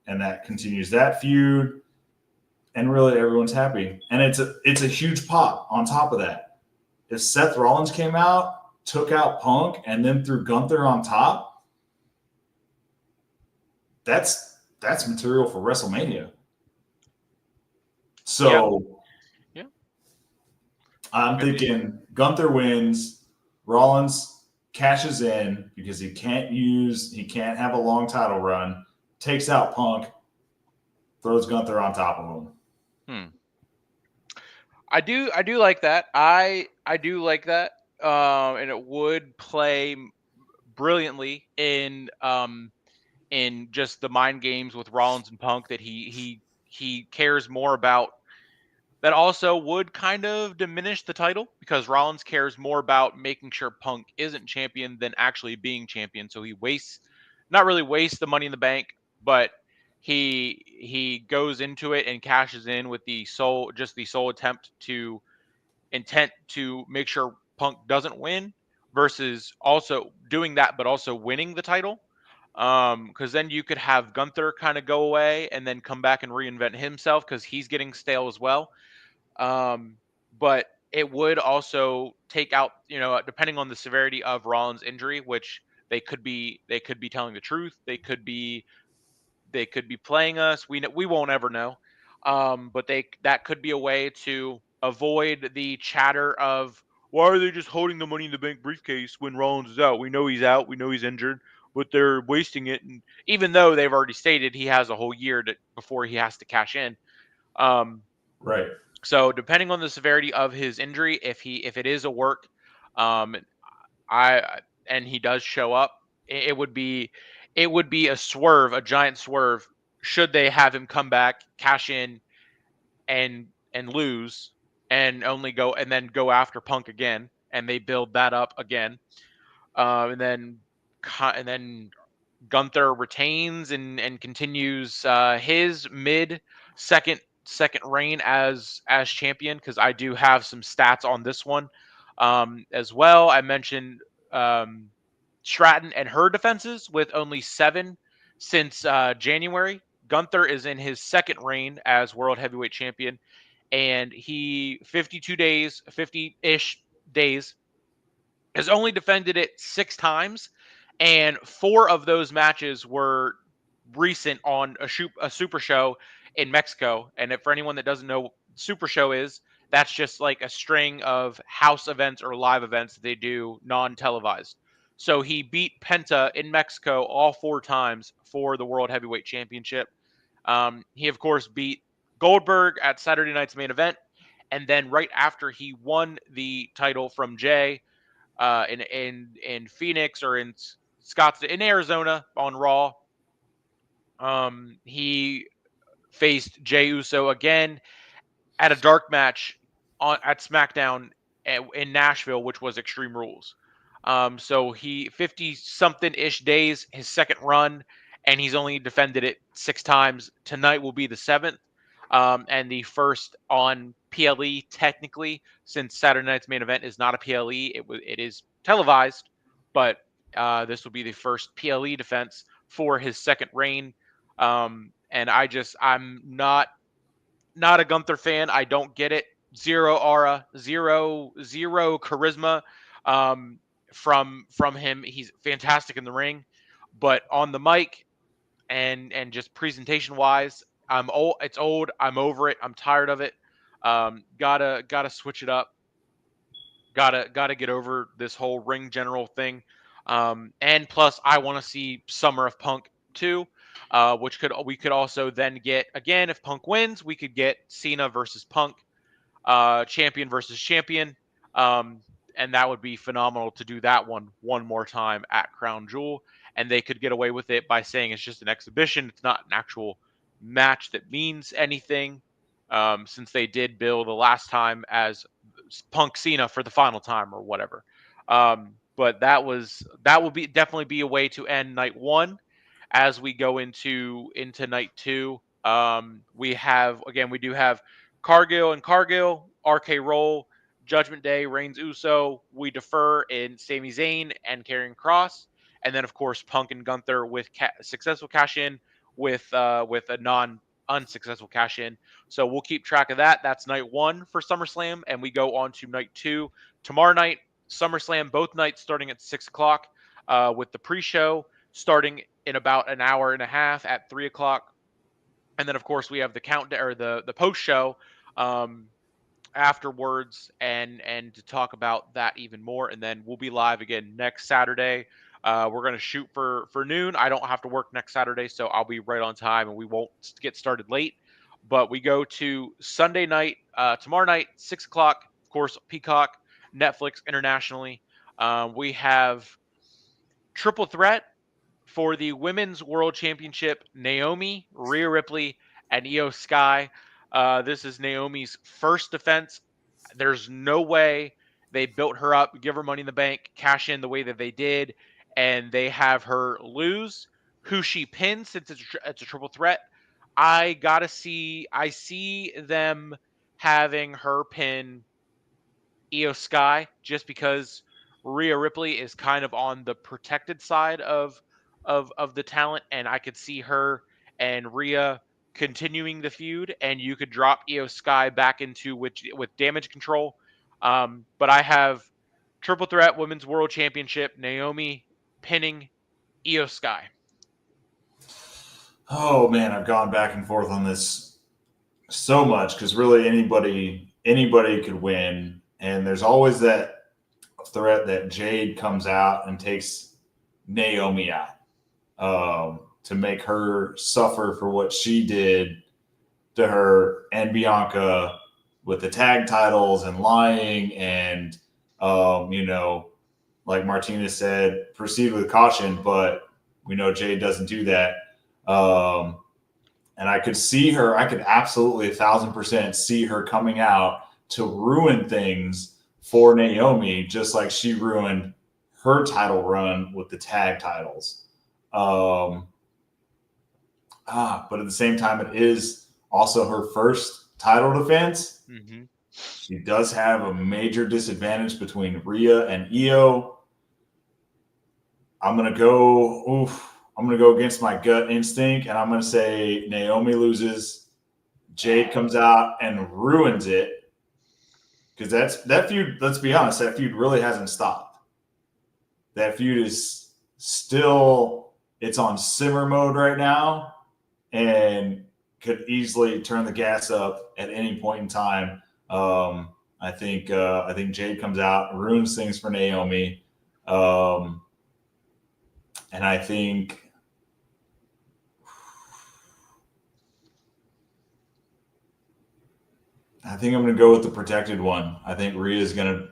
and that continues that feud, and really everyone's happy, and it's a huge pop on top of that. If Seth Rollins came out, took out Punk, and then threw Gunther on top, that's material for WrestleMania. So Yeah. I'm thinking Gunther wins, Rollins cashes in because he can't have a long title run, takes out Punk, throws Gunther on top of him. I do like that. I do like that. And it would play brilliantly in just the mind games with Rollins and Punk that he cares more about. That also would kind of diminish the title because Rollins cares more about making sure Punk isn't champion than actually being champion. So he wastes, not really wastes the Money in the Bank, but he goes into it and cashes in with the sole intent to make sure Punk doesn't win versus also doing that but also winning the title. Because then you could have Gunther kind of go away and then come back and reinvent himself because he's getting stale as well. But it would also take out, depending on the severity of Rollins' injury, which they could be telling the truth, they could be playing us. We won't ever know. But that could be a way to avoid the chatter of why are they just holding the Money in the Bank briefcase when Rollins is out? We know he's out. We know he's injured, but they're wasting it. And even though they've already stated he has a whole year before he has to cash in. Um, Right. so depending on the severity of his injury, if it is a work, um, I and he does show up, it would be a swerve, a giant swerve, should they have him come back, cash in, and lose, and then go after Punk again, and they build that up again, and then Gunther retains and continues his mid second second reign as champion because I do have some stats on this one as well. I mentioned um, Stratton and her defenses with only 7 since January. Gunther is in his second reign as world heavyweight champion, and he 50-ish days has only defended it 6 times, and 4 of those matches were recent on a Super Show in Mexico. And for anyone that doesn't know what Super Show is, that's just like a string of house events or live events that they do non-televised. So he beat Penta in Mexico all 4 times for the World Heavyweight Championship. He of course beat Goldberg at Saturday night's main event, and then right after he won the title from Jay, in Phoenix or in Scottsdale, in Arizona on Raw. He faced Jey Uso again at a dark match at SmackDown in Nashville, which was Extreme Rules. So he 50 something ish days, his second run, and he's only defended it 6 times. Tonight will be the 7th, and the first on PLE technically, since Saturday night's main event is not a PLE. It is televised, but this will be the first PLE defense for his second reign. And I'm not a Gunther fan. I don't get it. Zero aura, zero charisma um, from him. He's fantastic in the ring, but on the mic and just presentation wise, I'm old. It's old. I'm over it. I'm tired of it. Gotta switch it up. Gotta get over this whole ring general thing. And plus, I want to see Summer of Punk too. which could we could also then get again if Punk wins, we could get Cena versus Punk, champion versus champion, um, and that would be phenomenal to do that one more time at Crown Jewel, and they could get away with it by saying it's just an exhibition, it's not an actual match that means anything, since they did bill the last time as Punk Cena for the final time or whatever. But that would be definitely be a way to end night one. As we go into night two, we do have Cargill and Cargill, RK Roll, Judgment Day, Reigns Uso. We defer in Sami Zayn and Karrion Cross, and then of course Punk and Gunther with successful cash in with a non unsuccessful cash in. So we'll keep track of that. That's night one for SummerSlam, and we go on to night two tomorrow night. SummerSlam both nights starting at 6 o'clock, with the pre-show starting in about an hour and a half at 3 o'clock, and then of course we have the countdown or the post show, um, afterwards, and to talk about that even more, and then we'll be live again next Saturday. We're gonna shoot for noon. I don't have to work next Saturday, so I'll be right on time, and we won't get started late. But we go to Sunday night, tomorrow night, 6 o'clock. Of course, Peacock, Netflix internationally. We have triple threat for the Women's World Championship: Naomi, Rhea Ripley, and Io Sky. This is Naomi's first defense. There's no way they built her up, give her money in the bank, cash in the way that they did, and they have her lose. Who she pins, since it's a triple threat. I see them having her pin Io Sky, just because Rhea Ripley is kind of on the protected side of the talent, and I could see her and Rhea continuing the feud, and you could drop Io Sky back into which with damage control. But I have triple threat women's world championship, Naomi pinning Io Sky. Oh man, I've gone back and forth on this so much because really anybody could win, and there's always that threat that Jade comes out and takes Naomi out, to make her suffer for what she did to her and Bianca with the tag titles and lying and like Martinez said, proceed with caution, but we know Jade doesn't do that. Um, and I could see her, I could absolutely 1,000% see her coming out to ruin things for Naomi, just like she ruined her title run with the tag titles. Um, but at the same time, it is also her first title defense. Mm-hmm. She does have a major disadvantage between Rhea and Io. I'm gonna go. I'm gonna go against my gut instinct, and I'm gonna say Naomi loses. Jade comes out and ruins it, because that feud. Let's be honest, that feud really hasn't stopped. That feud is still, it's on simmer mode right now, and could easily turn the gas up at any point in time. I think Jade comes out, ruins things for Naomi, and I think I'm going to go with the protected one. I think Rhea is going to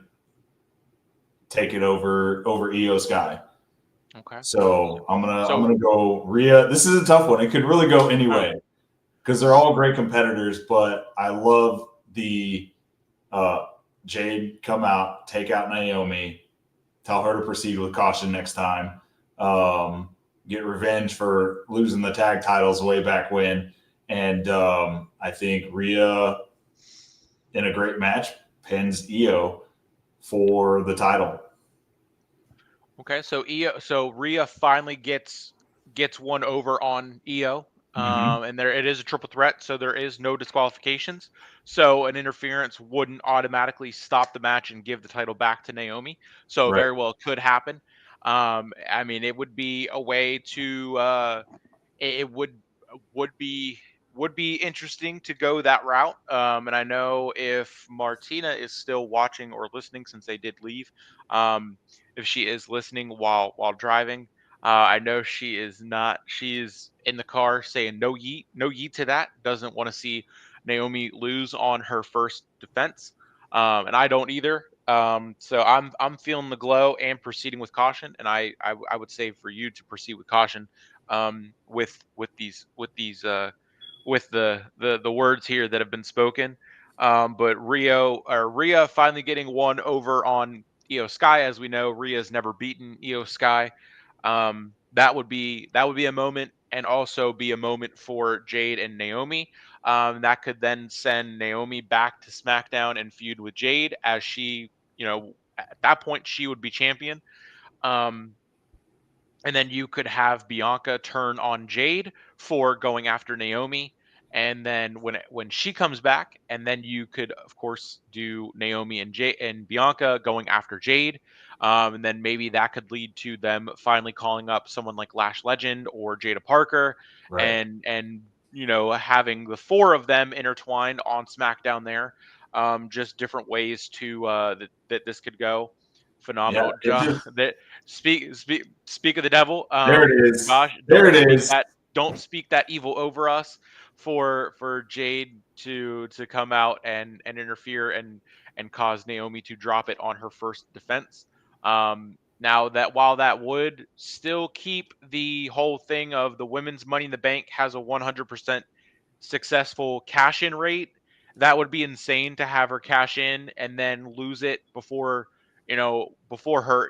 take it over Io Sky. Okay. So I'm gonna go Rhea. This is a tough one. It could really go any way because they're all great competitors. But I love the Jade come out, take out Naomi, tell her to proceed with caution next time. Get revenge for losing the tag titles way back when, and I think Rhea, in a great match, pins Io for the title. Okay, so Rhea finally gets one over on Io, Mm-hmm. and there it is a triple threat, so there is no disqualifications. So an interference wouldn't automatically stop the match and give the title back to Naomi. So Right. very well could happen. I mean, it would be a way to it would be would be interesting to go that route. And I know if Martina is still watching or listening, since they did leave, if she is listening while driving, I know she is not. She is in the car saying no yeet, no yeet to that. Doesn't want to see Naomi lose on her first defense, and I don't either. So I'm feeling the glow and proceeding with caution. And I would say for you to proceed with caution, with the words here that have been spoken. But Rhea finally getting one over on Io Sky. As we know, Rhea's never beaten Io Sky. That would be a moment, and also be a moment for Jade and Naomi. That could then send Naomi back to SmackDown and feud with Jade, as she, at that point she would be champion. Um, and then you could have Bianca turn on Jade for going after Naomi, and then when she comes back, and then you could of course do Naomi and Bianca going after Jade, and then maybe that could lead to them finally calling up someone like Lash Legend or Jada Parker, Right. and having the four of them intertwined on SmackDown there. Just different ways to that this could go. Yeah. Phenomenal, It John. just Speak of the devil. there it is. Josh, There it is. don't speak that evil over us for Jade to come out and interfere and cause Naomi to drop it on her first defense. Now that while that would still keep the whole thing of the women's Money in the Bank has a 100% successful cash in rate, that would be insane to have her cash in and then lose it before her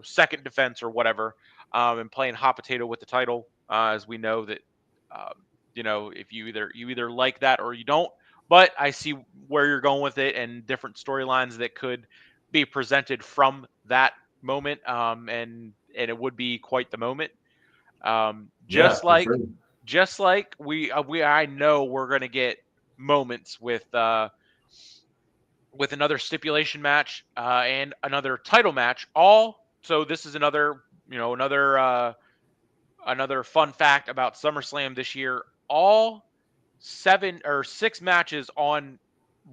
second defense or whatever, and playing hot potato with the title, as we know that, if you either like that or you don't. But I see where you're going with it, and different storylines that could be presented from that moment, and it would be quite the moment. um, Yeah, just for like sure. just like we I know we're gonna get moments with another stipulation match, and another title match. All so this is another fun fact about SummerSlam this year. All seven or six matches on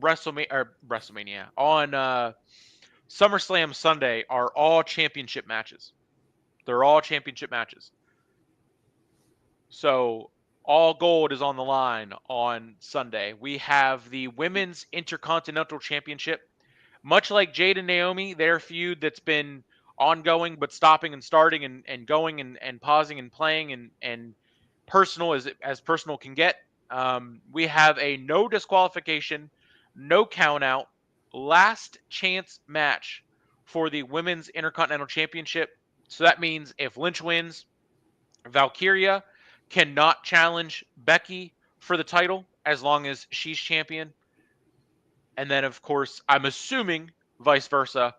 WrestleMania on SummerSlam Sunday are all championship matches. They're all championship matches. So all gold is on the line on Sunday. We have the Women's Intercontinental Championship. Much like Jade and Naomi, their feud that's been ongoing but stopping and starting and going and pausing and playing and personal as personal can get. We have a no disqualification, no count out, last chance match for the Women's Intercontinental Championship. So that means if Lynch wins, Valkyria cannot challenge Becky for the title as long as she's champion. And then, of course, I'm assuming vice versa.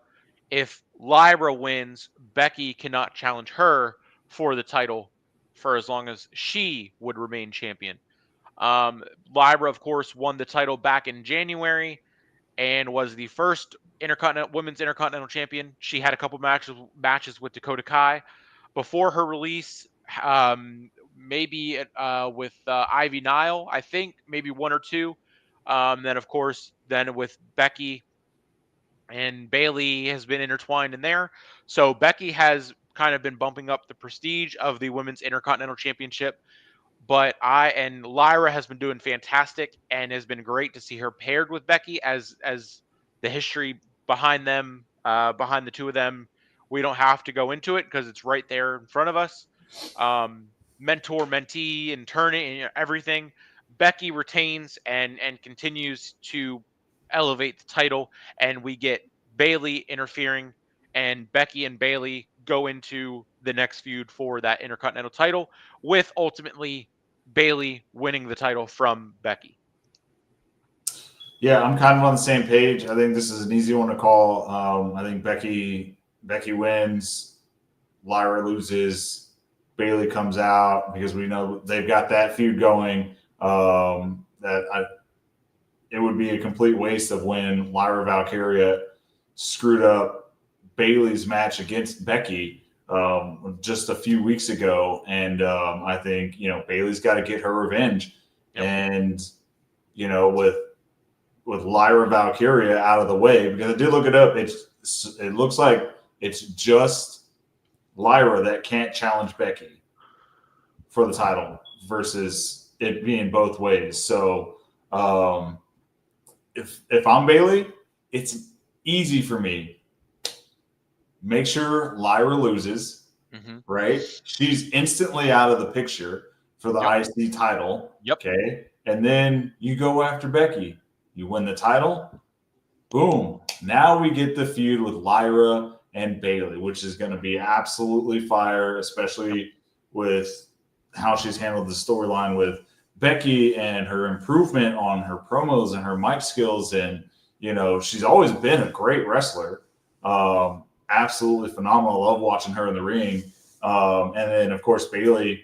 If Lyra wins, Becky cannot challenge her for the title for as long as she would remain champion. Lyra, of course, won the title back in January and was the first women's intercontinental champion. She had a couple matches with Dakota Kai before her release. Maybe with Ivy Nile, I think maybe one or two. Then of course, then with Becky and Bailey has been intertwined in there. So Becky has kind of been bumping up the prestige of the women's intercontinental championship. But Lyra has been doing fantastic, and has been great to see her paired with Becky, as the history behind them, behind the two of them. We don't have to go into it because it's right there in front of us. Mentor, mentee, and turning and everything. Becky retains and continues to elevate the title, and we get Bailey interfering, and Becky and Bailey go into the next feud for that Intercontinental title, with ultimately Bailey winning the title from Becky. Yeah, I'm kind of on the same page. I think this is an easy one to call. I think Becky wins, Lyra loses, Bailey comes out because we know they've got that feud going. It would be a complete waste of when Lyra Valkyria screwed up Bailey's match against Becky just a few weeks ago, and I think Bailey's got to get her revenge, Yep. and with Lyra Valkyria out of the way, because I did look it up. It looks like it's just Lyra that can't challenge Becky for the title versus it being both ways. So um, if I'm Bailey, it's easy for me. Make sure Lyra loses, Mm-hmm. right? She's instantly out of the picture for the Yep. IC title. Yep. Okay. And then you go after Becky. You win the title. Boom. Now we get the feud with Lyra and Bailey, which is going to be absolutely fire, Yep. especially with how she's handled the storyline with Becky and her improvement on her promos and her mic skills. And, she's always been a great wrestler. Absolutely phenomenal. I love watching her in the ring. And then, of course, Bailey's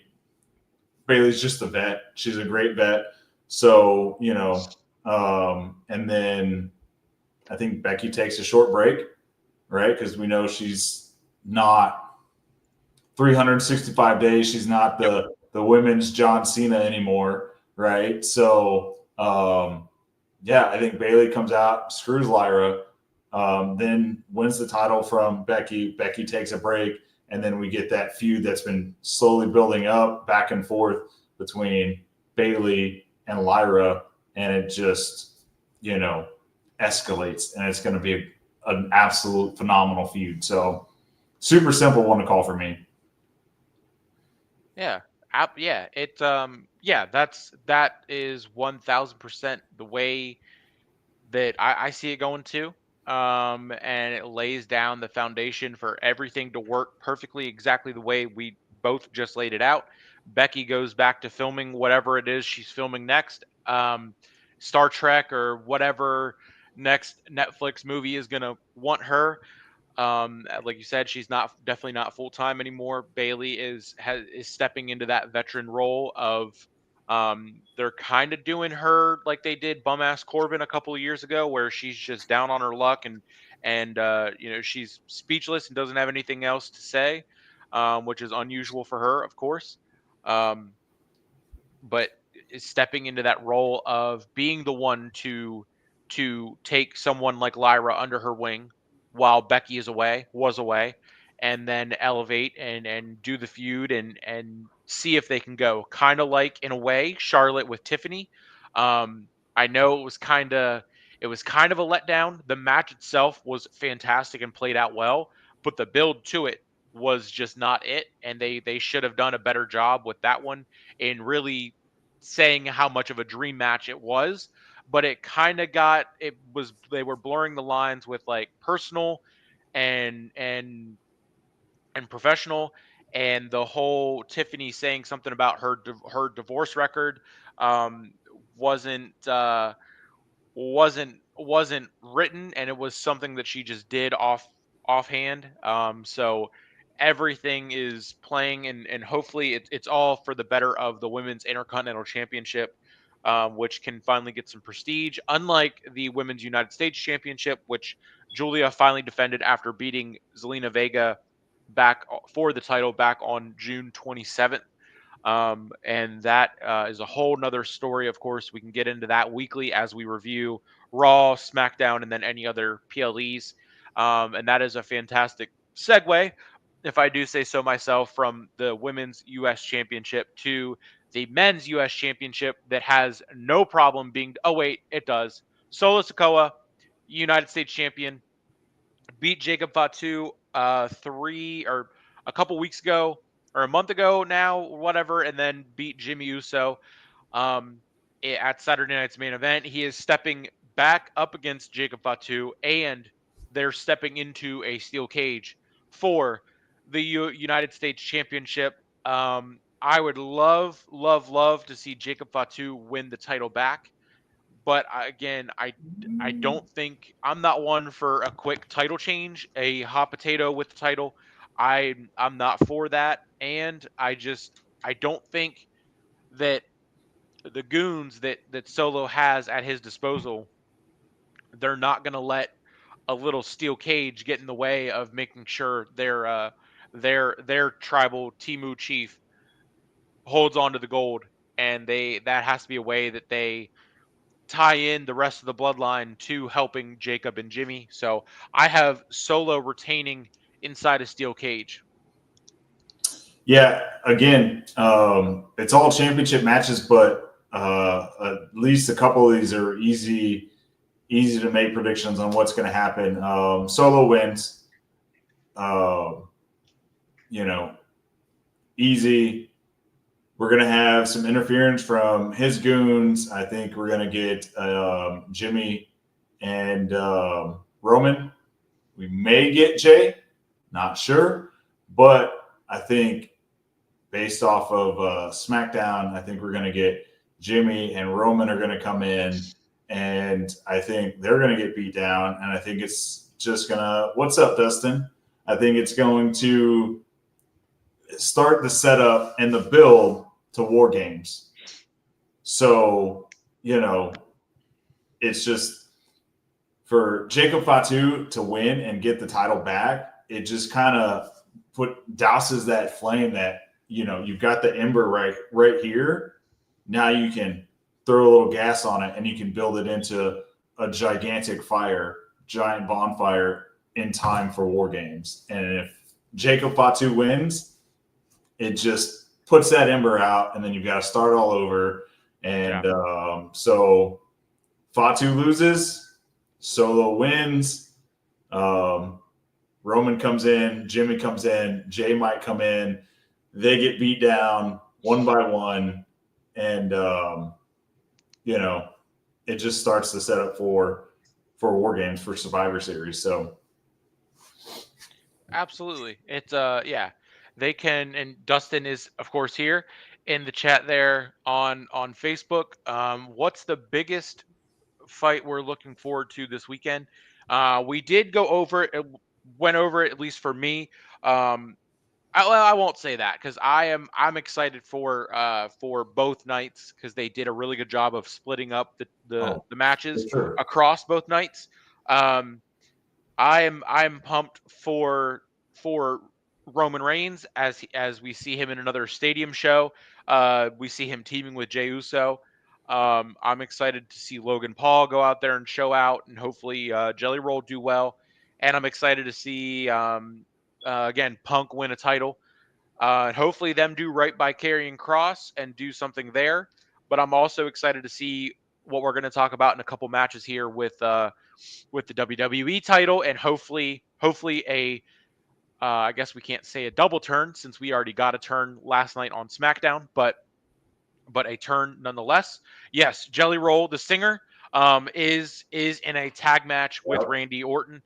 just a vet. She's a great vet. So, and then I think Becky takes a short break, right? Because we know she's not 365 days. She's not Yep. the women's John Cena anymore, right? So, yeah, I think Bailey comes out, screws Lyra, then wins the title from Becky. Becky takes a break, and then we get that feud that's been slowly building up back and forth between Bailey and Lyra, and it just, escalates, and it's going to be an absolute phenomenal feud. So, super simple one to call for me. Yeah. Yeah. Yeah. That is 1,000% the way that I see it going too. And it lays down the foundation for everything to work perfectly, exactly the way we both just laid it out. Becky goes back to filming whatever it is she's filming next, Star Trek or whatever next Netflix movie is gonna want her. Like you said, she's not definitely not full time anymore. Bailey is stepping into that veteran role of they're kind of doing her like they did bum ass Corbin a couple of years ago, where she's just down on her luck and she's speechless and doesn't have anything else to say, which is unusual for her, of course. Um, but is stepping into that role of being the one to take someone like Lyra under her wing while Becky was away, and then elevate and do the feud and see if they can go. Kind of like in a way Charlotte with Tiffany. I know it was kind of a letdown. The match itself was fantastic and played out well, but the build to it was just not it, and they should have done a better job with that one in really saying how much of a dream match it was. But it was they were blurring the lines with like personal and and and professional, and the whole Tiffany saying something about her divorce record um wasn't wasn't written, and it was something that she just did offhand. So everything is playing, and hopefully it's all for the better of the women's intercontinental championship, which can finally get some prestige, unlike the women's United States championship, which Julia finally defended after beating Zelina Vega back for the title back on June 27th. And that is a whole nother story. Of course, we can get into that weekly as we review Raw, SmackDown, and then any other PLEs. And that is a fantastic segue, if I do say so myself, from the women's U.S. Championship to the men's U.S. Championship that has no problem being. Oh, wait, it does. Solo Sikoa, United States Champion, beat Jacob Fatu three or a couple weeks ago or a month ago now, whatever, and then beat Jimmy Uso um, at Saturday night's main event. He is stepping back up against Jacob Fatu, and they're stepping into a steel cage for the United States Championship. I would love, love, love to see Jacob Fatu win the title back, but again, I don't think I'm not one for a quick title change, a hot potato with the title. I'm not for that, and I don't think that the goons that Solo has at his disposal, they're not going to let a little steel cage get in the way of making sure their tribal Timu chief holds on to the gold, and they that has to be a way that they tie in the rest of the bloodline to helping Jacob and Jimmy. So I have Solo retaining inside a steel cage. Yeah, again, it's all championship matches, but at least a couple of these are easy to make predictions on what's going to happen. Solo wins, um, you know, easy. We're going to have some interference from his goons. I think we're going to get Jimmy and Roman. We may get Jay, not sure, but I think based off of SmackDown, I think we're going to get Jimmy and Roman are going to come in, and I think they're going to get beat down. And I think it's just going to, what's up, Dustin? I think it's going to start the setup and the build to War Games. So, it's just for Jacob Fatu to win and get the title back, it just kind of douses that flame that you've got the ember right here. Now you can throw a little gas on it and you can build it into a gigantic giant bonfire in time for War Games. And if Jacob Fatu wins, it just puts that ember out, and then you've got to start all over. And so Fatu loses, Solo wins. Roman comes in, Jimmy comes in, Jay might come in. They get beat down one by one, and it just starts the setup for War Games for Survivor Series. So, absolutely, it's they can, and Dustin is of course here in the chat there on Facebook. What's the biggest fight we're looking forward to this weekend? We did go over it, went over it at least for me. I won't say that because I'm excited for both nights because they did a really good job of splitting up the matches for sure. across both nights. Um, I'm pumped for Roman Reigns as we see him in another stadium show. We see him teaming with Jey Uso. I'm excited to see Logan Paul go out there and show out, and hopefully Jelly Roll do well. And I'm excited to see again Punk win a title. And hopefully them do right by Karrion Kross and do something there. But I'm also excited to see what we're going to talk about in a couple matches here with the WWE title, and hopefully a I guess we can't say a double turn since we already got a turn last night on SmackDown, but a turn nonetheless. Yes, Jelly Roll, the singer, is in a tag match with Yep. Randy Orton,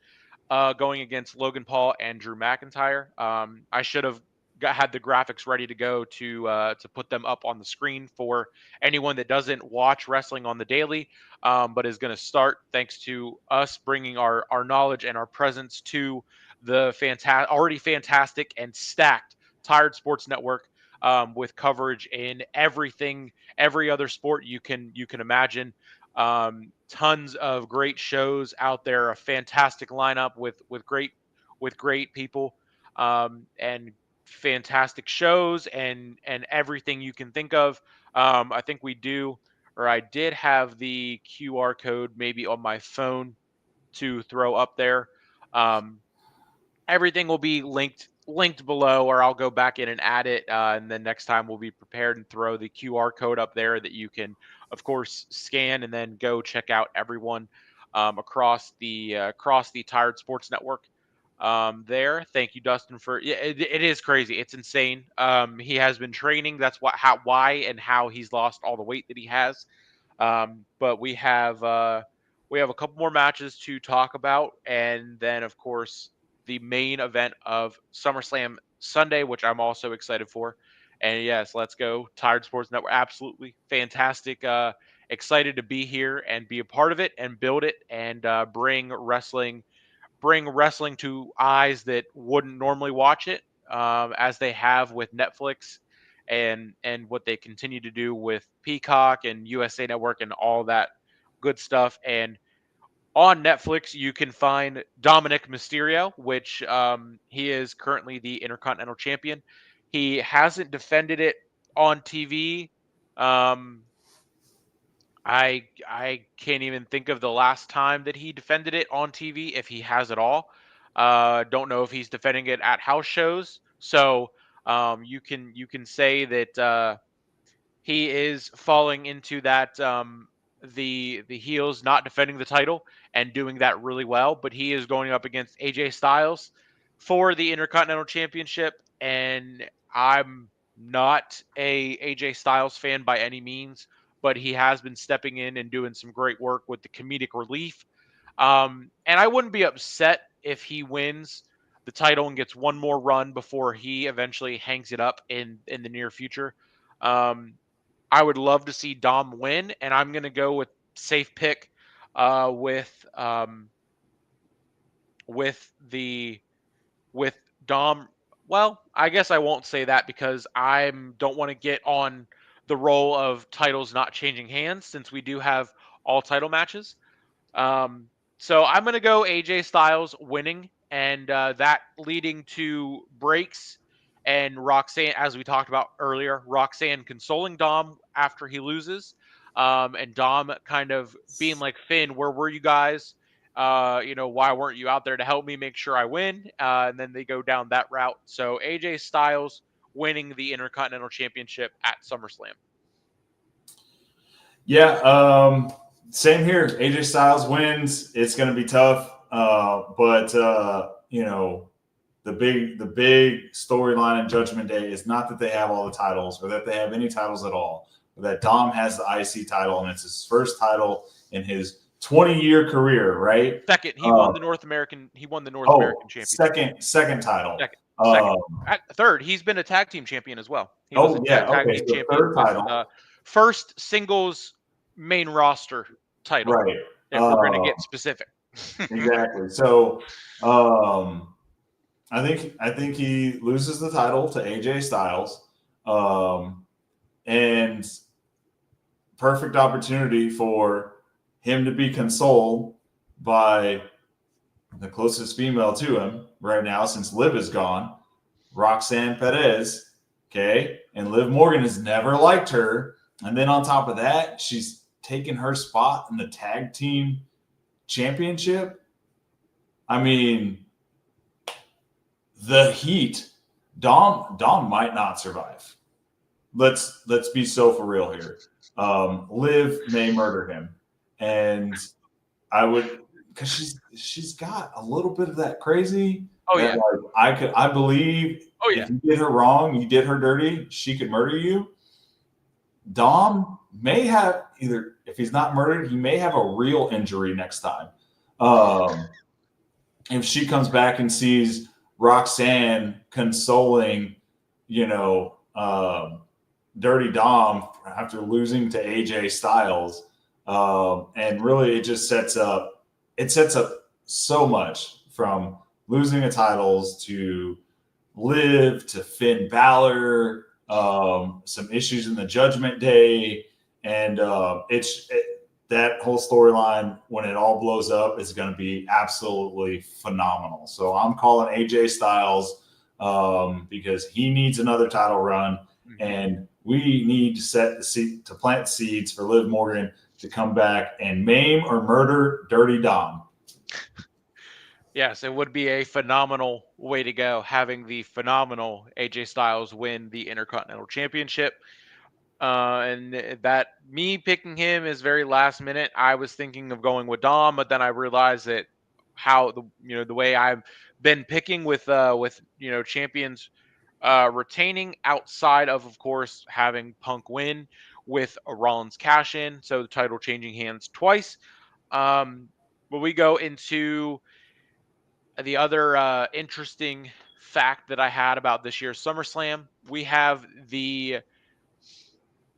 going against Logan Paul and Drew McIntyre. I should have had the graphics ready to go to put them up on the screen for anyone that doesn't watch wrestling on the daily, but is going to start thanks to us bringing our knowledge and our presence to the already fantastic and stacked Tired Sports Network, with coverage in every other sport you can imagine. Tons of great shows out there, a fantastic lineup with great people, and fantastic shows and everything you can think of. I think we do, or I did have the QR code maybe on my phone to throw up there. Um, Everything will be linked below, or I'll go back in and add it, and then next time we'll be prepared and throw the QR code up there that you can of course scan and then go check out everyone across the Tired Sports Network. There, thank you, Dustin, for it is crazy, it's insane. He has been training, that's why and how he's lost all the weight that he has. But we have a couple more matches to talk about, and then of course the main event of SummerSlam Sunday, which I'm also excited for. And yes, let's go Tired Sports Network. Absolutely fantastic. Excited to be here and be a part of it and build it and bring wrestling to eyes that wouldn't normally watch it, as they have with Netflix and what they continue to do with Peacock and USA Network and all that good stuff. And on Netflix, you can find Dominic Mysterio, which he is currently the Intercontinental Champion. He hasn't defended it on TV. Um, I can't even think of the last time that he defended it on TV, if he has at all. Don't know if he's defending it at house shows. So You can say that he is falling into that the heels not defending the title and doing that really well, but he is going up against AJ Styles for the Intercontinental Championship, and I'm not a AJ Styles fan by any means, but he has been stepping in and doing some great work with the comedic relief. And I wouldn't be upset if he wins the title and gets one more run before he eventually hangs it up in the near future. Um, I would love to see Dom win, and I'm going to go with safe pick uh, with um, with the with Dom. Well, I guess I won't say that because I don't want to get on the role of titles not changing hands since we do have all title matches. Um, so I'm going to go AJ Styles winning, and that leading to breaks and Roxanne, as we talked about earlier, Roxanne consoling Dom after he loses, and Dom kind of being like, Finn, where were you guys? Why weren't you out there to help me make sure I win? And then they go down that route. So AJ Styles winning the Intercontinental Championship at SummerSlam. Yeah, same here. AJ Styles wins. It's going to be tough, but the big storyline in Judgment Day is not that they have all the titles or that they have any titles at all, but that Dom has the IC title and it's his first title in his 20-year career. Right? Second, he won the North American. He won the North American Championship. Second title. Second. Third, he's been a tag team champion as well. He was a tag team champion. Third title. First singles main roster title. Right. If we're going to get specific. Exactly. So, I think he loses the title to AJ Styles, and perfect opportunity for him to be consoled by the closest female to him right now, since Liv is gone, Roxanne Perez. Okay, and Liv Morgan has never liked her, and then on top of that, she's taken her spot in the tag team championship. I mean, the heat. Dom might not survive. Let's be so for real here. Liv may murder him, and I would, because she's got a little bit of that crazy. Oh yeah. I believe. Oh yeah. If you did her wrong, you did her dirty, she could murder you. Dom may have either, if he's not murdered, he may have a real injury next time. If she comes back and sees Roxanne consoling, Dirty Dom after losing to AJ Styles, and really it sets up so much from losing the titles to Liv to Finn Balor, some issues in the Judgment Day, and that whole storyline, when it all blows up, is going to be absolutely phenomenal. So I'm calling AJ Styles because he needs another title run, and we need to plant seeds for Liv Morgan to come back and maim or murder Dirty Dom. Yes, it would be a phenomenal way to go, having the phenomenal AJ Styles win the Intercontinental Championship. And that me picking him is very last minute. I was thinking of going with Dom, but then I realized that the way I've been picking with champions retaining outside of course having Punk win with a Rollins cash in, so the title changing hands twice. But we go into the other interesting fact that I had about this year's SummerSlam. We have the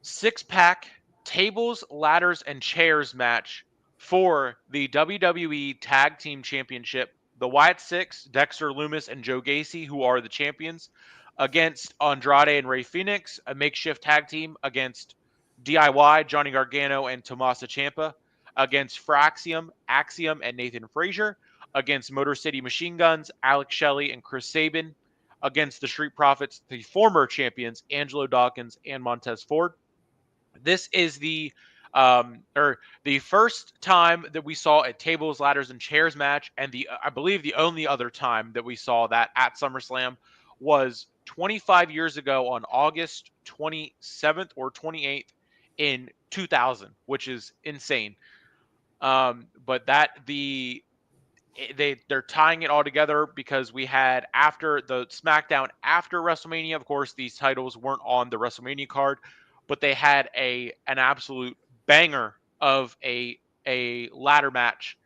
6-pack tables, ladders, and chairs match for the WWE Tag Team Championship. The Wyatt Six, Dexter Lumis, and Joe Gacy, who are the champions, against Andrade and Rey Fenix, a makeshift tag team against DIY, Johnny Gargano, and Tommaso Ciampa, against Fraxium, Axiom, and Nathan Frazier, against Motor City Machine Guns, Alex Shelley, and Chris Sabin, against the Street Profits, the former champions, Angelo Dawkins and Montez Ford. This is the first time that we saw a tables, ladders, and chairs match, and I believe the only other time that we saw that at SummerSlam was 25 years ago on August 27th or 28th in 2000, which is insane. But they're tying it all together because we had after the SmackDown after WrestleMania. Of course, these titles weren't on the WrestleMania card, but they had an absolute banger of a ladder match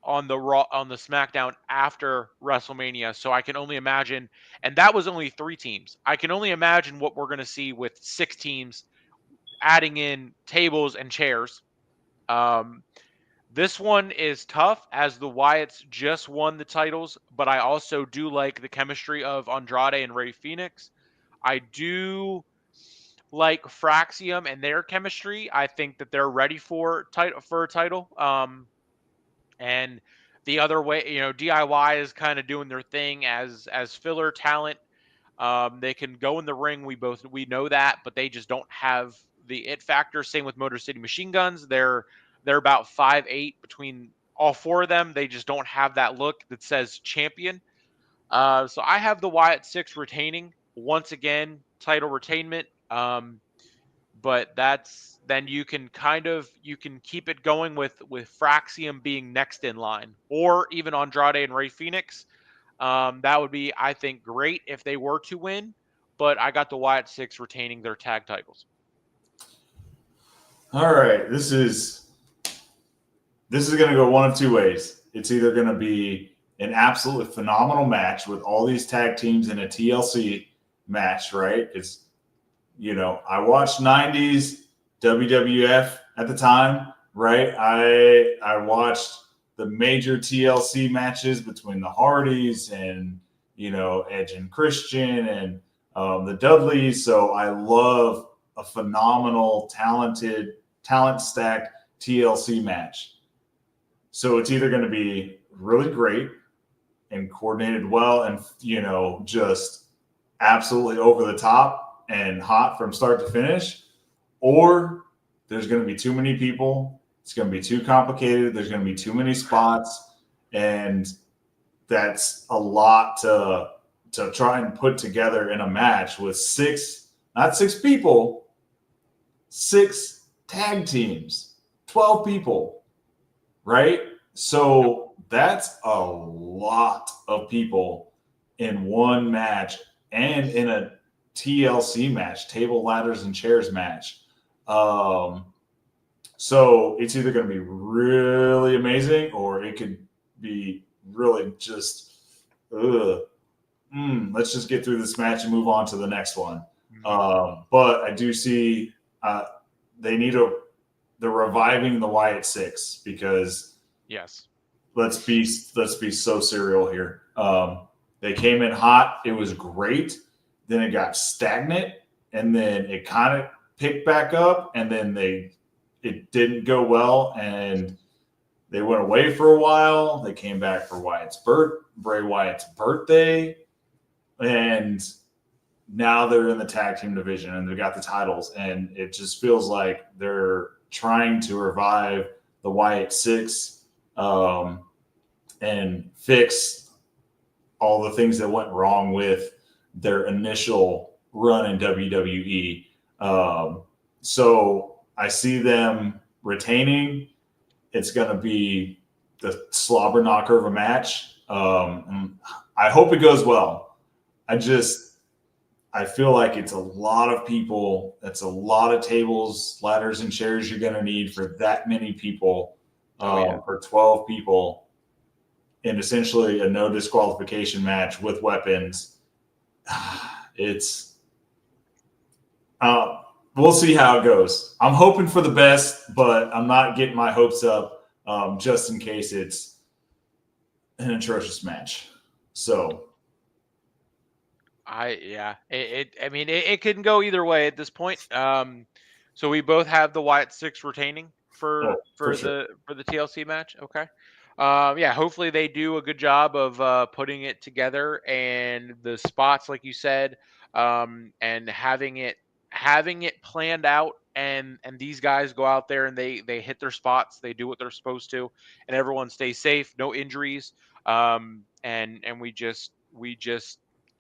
on the Raw on the SmackDown after WrestleMania. So I can only imagine, and that was only 3 teams. I can only imagine what we're going to see with 6 teams, adding in tables and chairs. Um, this one is tough as the Wyatts just won the titles, but I also do like the chemistry of Andrade and Rey Fenix. I do like Fraxium and their chemistry. I think that they're ready for a title. And the other way, DIY is kind of doing their thing as filler talent. They can go in the ring. We know that, but they just don't have the it factor. Same with Motor City Machine Guns. They're about 5'8" between all 4 of them. They just don't have that look that says champion. So I have the Wyatt Six retaining once again, title retainment. But that's then you can keep it going with Fraxium being next in line, or even Andrade and Rey Fenix. That would be, I think, great if they were to win. But I got the Wyatt Six retaining their tag titles. All right, this is going to go one of two ways. It's either going to be an absolutely phenomenal match with all these tag teams in a TLC match, right? It's I watched 90s WWF at the time, right? I watched the major TLC matches between the Hardys and Edge and Christian and the Dudleys. So I love a phenomenal, talent stacked TLC match. So it's either going to be really great and coordinated well and just absolutely over the top and hot from start to finish, or there's going to be too many people. It's going to be too complicated. There's going to be too many spots, and that's a lot to try and put together in a match with not six people, 6 tag teams, 12 people, right? So that's a lot of people in one match and in a TLC match, table, ladders, and chairs match. So it's either going to be really amazing or it could be really just, let's just get through this match and move on to the next one. But I do see they're reviving the Wyatt Six because yes, let's be so serial here. They came in hot. It was great. Then it got stagnant, and then it kind of picked back up, and then it didn't go well, and they went away for a while. They came back for Bray Wyatt's birthday, and now they're in the tag team division, and they've got the titles, and it just feels like they're trying to revive the Wyatt Six and fix all the things that went wrong with their initial run in WWE. So I see them retaining. It's going to be the slobber knocker of a match. I hope it goes well. I feel like it's a lot of people. That's a lot of tables, ladders, and chairs you're going to need for that many people, for 12 people, and essentially a no disqualification match with weapons. We'll see how it goes. I'm hoping for the best, but I'm not getting my hopes up just in case it's an atrocious match. So it couldn't go either way at this point. So we both have the Wyatt Six retaining for sure. the TLC match. Okay. Hopefully they do a good job of putting it together and the spots, like you said, and having it planned out, and these guys go out there and they hit their spots, they do what they're supposed to, and everyone stays safe, no injuries, and we just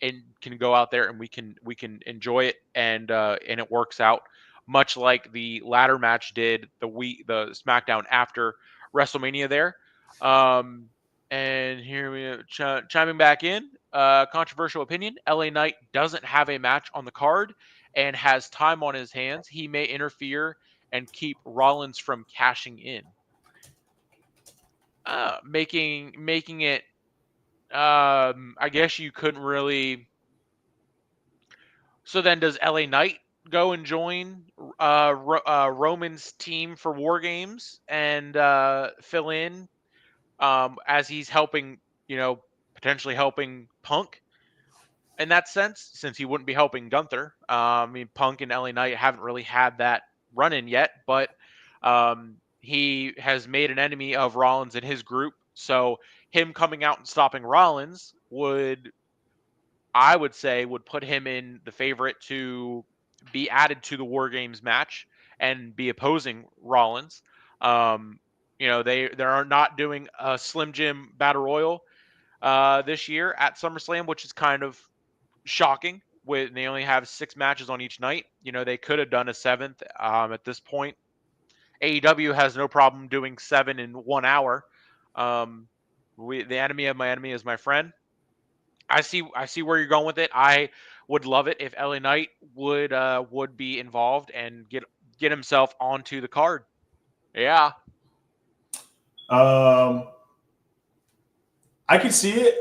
and can go out there and we can enjoy it, and it works out much like the ladder match did the SmackDown after WrestleMania there. Um, and here we are, chiming back in. Controversial opinion: LA Knight doesn't have a match on the card and has time on his hands. He may interfere and keep Rollins from cashing in, making it. I guess you couldn't really. So then, does LA Knight go and join Roman's team for War Games and fill in as he's helping, potentially helping Punk in that sense, since he wouldn't be helping Gunther. I mean, Punk and LA Knight haven't really had that run in yet, but he has made an enemy of Rollins in his group. So him coming out and stopping Rollins I would say, would put him in the favorite to be added to the War Games match and be opposing Rollins. Um, they are not doing a Slim Jim Battle Royal this year at SummerSlam, which is kind of shocking. They only have 6 matches on each night. They could have done a seventh. At this point, AEW has no problem doing 7 in 1 hour. The enemy of my enemy is my friend. I see where you're going with it. I would love it if LA Knight would be involved and get himself onto the card. Yeah. I could see it.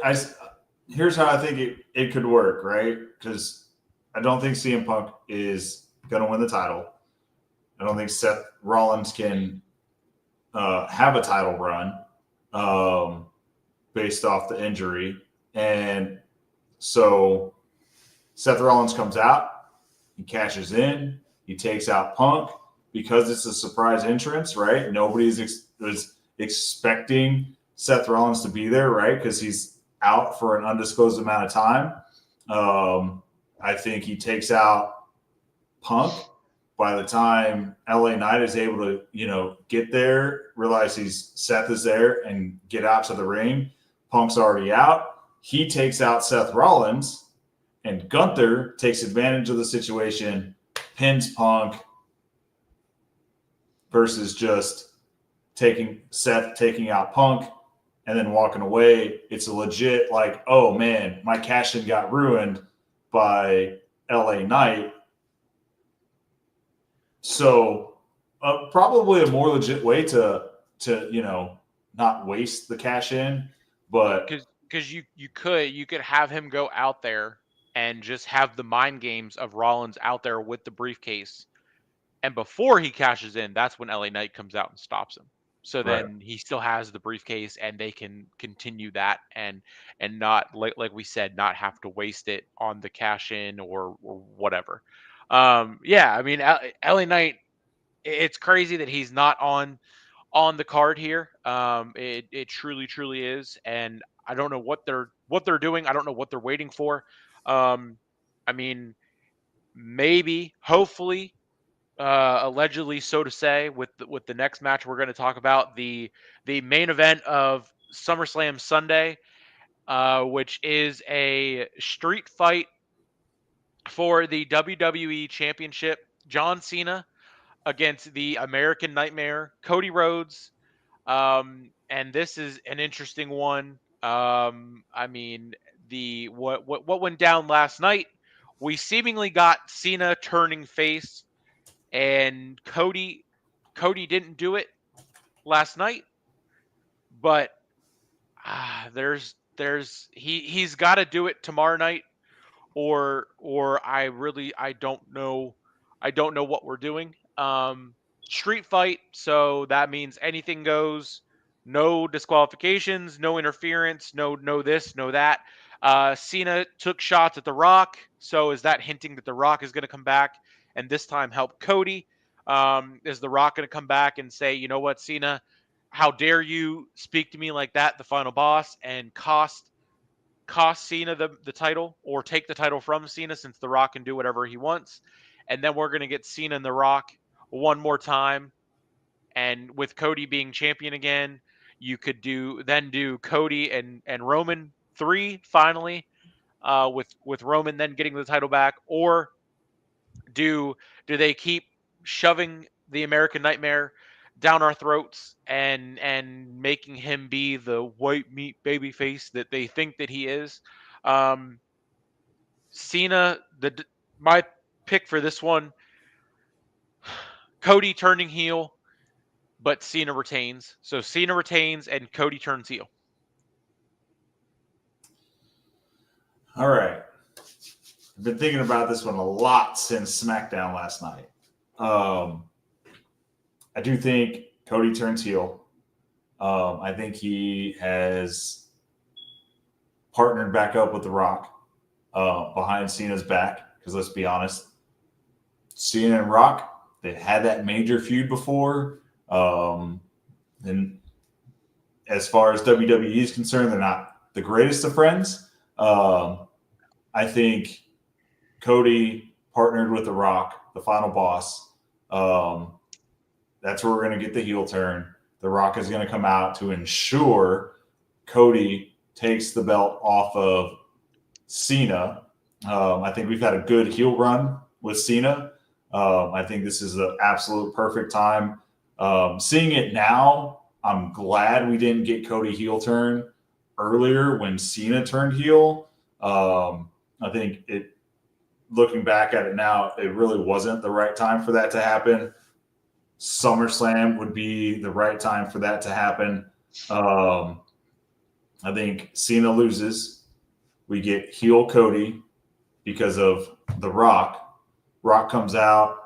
Here's how I think it could work, right? Because I don't think CM Punk is going to win the title. I don't think Seth Rollins can have a title run based off the injury. And so Seth Rollins comes out, he cashes in, he takes out Punk because it's a surprise entrance, right? Nobody's expecting Seth Rollins to be there, right? Because he's out for an undisclosed amount of time. I think he takes out Punk. By the time LA Knight is able to, get there, realize Seth is there and get out to the ring, Punk's already out. He takes out Seth Rollins, and Gunther takes advantage of the situation, pins Punk versus just taking out Punk and then walking away. It's a legit oh man, my cash-in got ruined by LA Knight. So probably a more legit way to not waste the cash in, but because you could have him go out there and just have the mind games of Rollins out there with the briefcase, and before he cashes in, that's when LA Knight comes out and stops him. So then he still has the briefcase, and they can continue that and not like we said, not have to waste it on the cash in or whatever. Yeah, I mean, LA Knight. It's crazy that he's not on the card here. It truly is, and I don't know what they're doing. I don't know what they're waiting for. I mean, maybe, hopefully, allegedly, so to say, with the next match we're going to talk about, the main event of SummerSlam Sunday, which is a street fight for the WWE Championship. John Cena against the American Nightmare, Cody Rhodes. And this is an interesting one. I mean, what went down last night? We seemingly got Cena turning face, and Cody didn't do it last night, but he's got to do it tomorrow night, or I don't know what we're doing. Street fight, so that means anything goes, no disqualifications, no interference, no this, no that. Cena took shots at The Rock, so is that hinting that The Rock is going to come back and this time help Cody? Is The Rock going to come back and say, you know what, Cena, how dare you speak to me like that, the final boss, and cost Cena the title, or take the title from Cena, since The Rock can do whatever he wants. And then we're going to get Cena and The Rock one more time. And with Cody being champion again, you could do Cody and Roman 3 finally. with Roman then getting the title back, or do do they keep shoving the American Nightmare down our throats and making him be the white meat baby face that they think that he is? Um, Cena, my pick for this one, Cody turning heel, but Cena retains. So Cena retains and Cody turns heel. All right. I've been thinking about this one a lot since SmackDown last night. I do think Cody turns heel. I think he has partnered back up with The Rock behind Cena's back. Because let's be honest, Cena and Rock, they've had that major feud before. And as far as WWE is concerned, they're not the greatest of friends. I think Cody partnered with The Rock, the final boss. That's where we're going to get the heel turn. The Rock is going to come out to ensure Cody takes the belt off of Cena. I think we've had a good heel run with Cena. I think this is the absolute perfect time. Seeing it now, I'm glad we didn't get Cody heel turn earlier when Cena turned heel. I think looking back at it now, it really wasn't the right time for that to happen. SummerSlam would be the right time for that to happen. I think Cena loses. We get heel Cody because of The Rock. Rock comes out,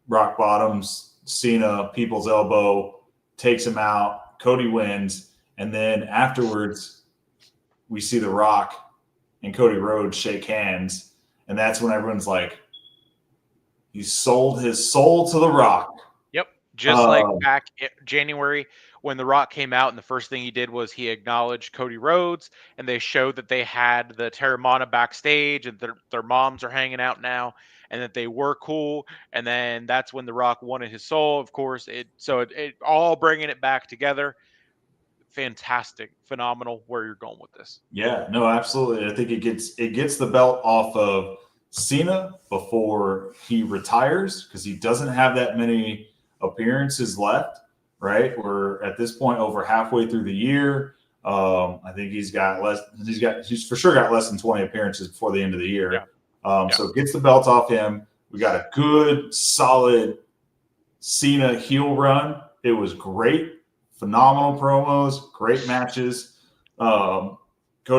rock bottoms, Cena, people's elbow, takes him out. Cody wins. And then afterwards, we see The Rock and Cody Rhodes shake hands. And that's when everyone's like, he sold his soul to The Rock. Yep. Just like back in January when The Rock came out, and the first thing he did was he acknowledged Cody Rhodes, and they showed that they had the Terramana backstage, and their moms are hanging out now, and that they were cool. And then that's when The Rock wanted his soul. Of course, it all bringing it back together. Fantastic, phenomenal. Where you're going with this? Yeah, no, absolutely. I think it gets the belt off of Cena before he retires because he doesn't have that many appearances left. Right, we're at this point over halfway through the year. I think he's for sure got less than 20 appearances before the end of the year. Yeah. So it gets the belt off him. We got a good, solid Cena heel run. It was great. Phenomenal promos, great matches. Cody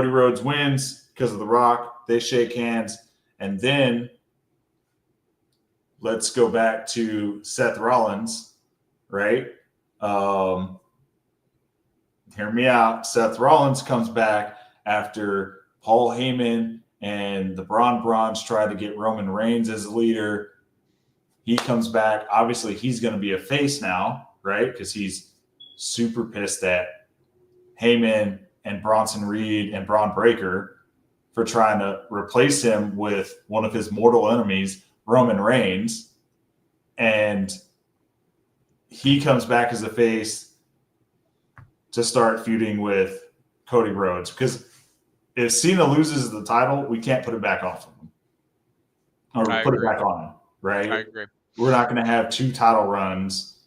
Rhodes wins because of The Rock. They shake hands. And then let's go back to Seth Rollins, right? Hear me out. Seth Rollins comes back after Paul Heyman and the Braun Brawns tried to get Roman Reigns as a leader. He comes back. Obviously, he's going to be a face now, right? Because he's super pissed at Heyman and Bronson Reed and Braun Breaker for trying to replace him with one of his mortal enemies, Roman Reigns. And he comes back as a face to start feuding with Cody Rhodes. Because if Cena loses the title, we can't put it back off of him. Or put it back on him, right? I agree. We're not going to have 2 title runs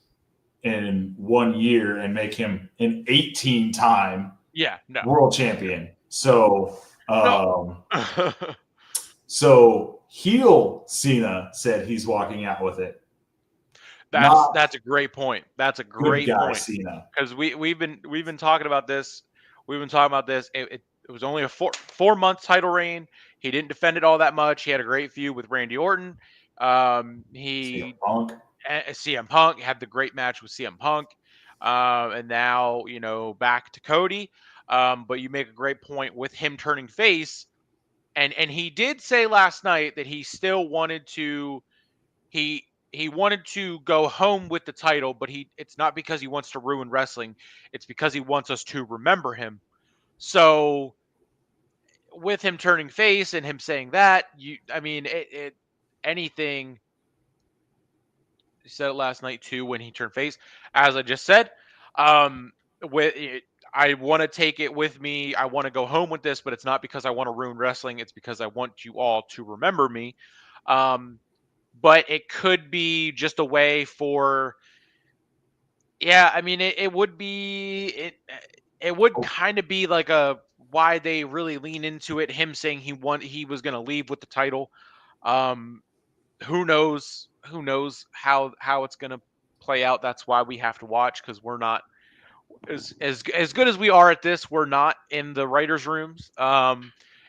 in 1 year and make him an 18-time world champion. So, so heel Cena said he's walking out with it. That's a great point. That's a great point. Cena. Because we've been talking about this. We've been talking about this. It was only a 4-month title reign. He didn't defend it all that much. He had a great feud with Randy Orton. CM Punk had the great match with CM Punk. And now, back to Cody. But you make a great point with him turning face. And he did say last night that he still wanted to he wanted to go home with the title, but it's not because he wants to ruin wrestling. It's because he wants us to remember him. So with him turning face and him saying that, anything. He said it last night too when he turned face, as I just said. With it, I want to take it with me. I want to go home with this, but it's not because I want to ruin wrestling. It's because I want you all to remember me. Um, but it could be just a way for, yeah, I mean, it would be, it would kind of be like a, why they really lean into it. Him saying he was going to leave with the title. Um, who knows how it's going to play out. That's why we have to watch, because we're not as good as we are at this. We're not in the writers' rooms.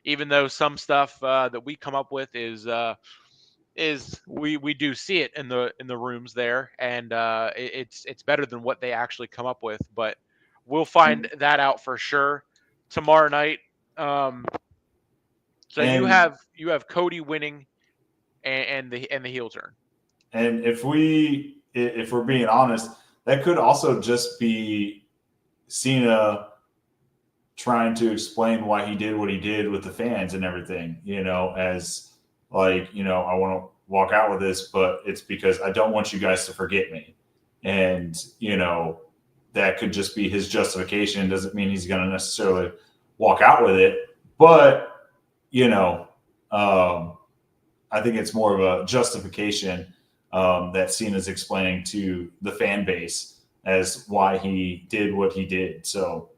Even though some stuff that we come up with is we do see it in the rooms there, and it's better than what they actually come up with. But we'll find that out for sure tomorrow night. Um, so and you have Cody winning, and the heel turn. and if we're being honest, that could also just be Cena trying to explain why he did what he did with the fans and everything, as like, I want to walk out with this, but it's because I don't want you guys to forget me. And, that could just be his justification. It doesn't mean he's going to necessarily walk out with it, but, I think it's more of a justification that Cena's explaining to the fan base as why he did what he did. So,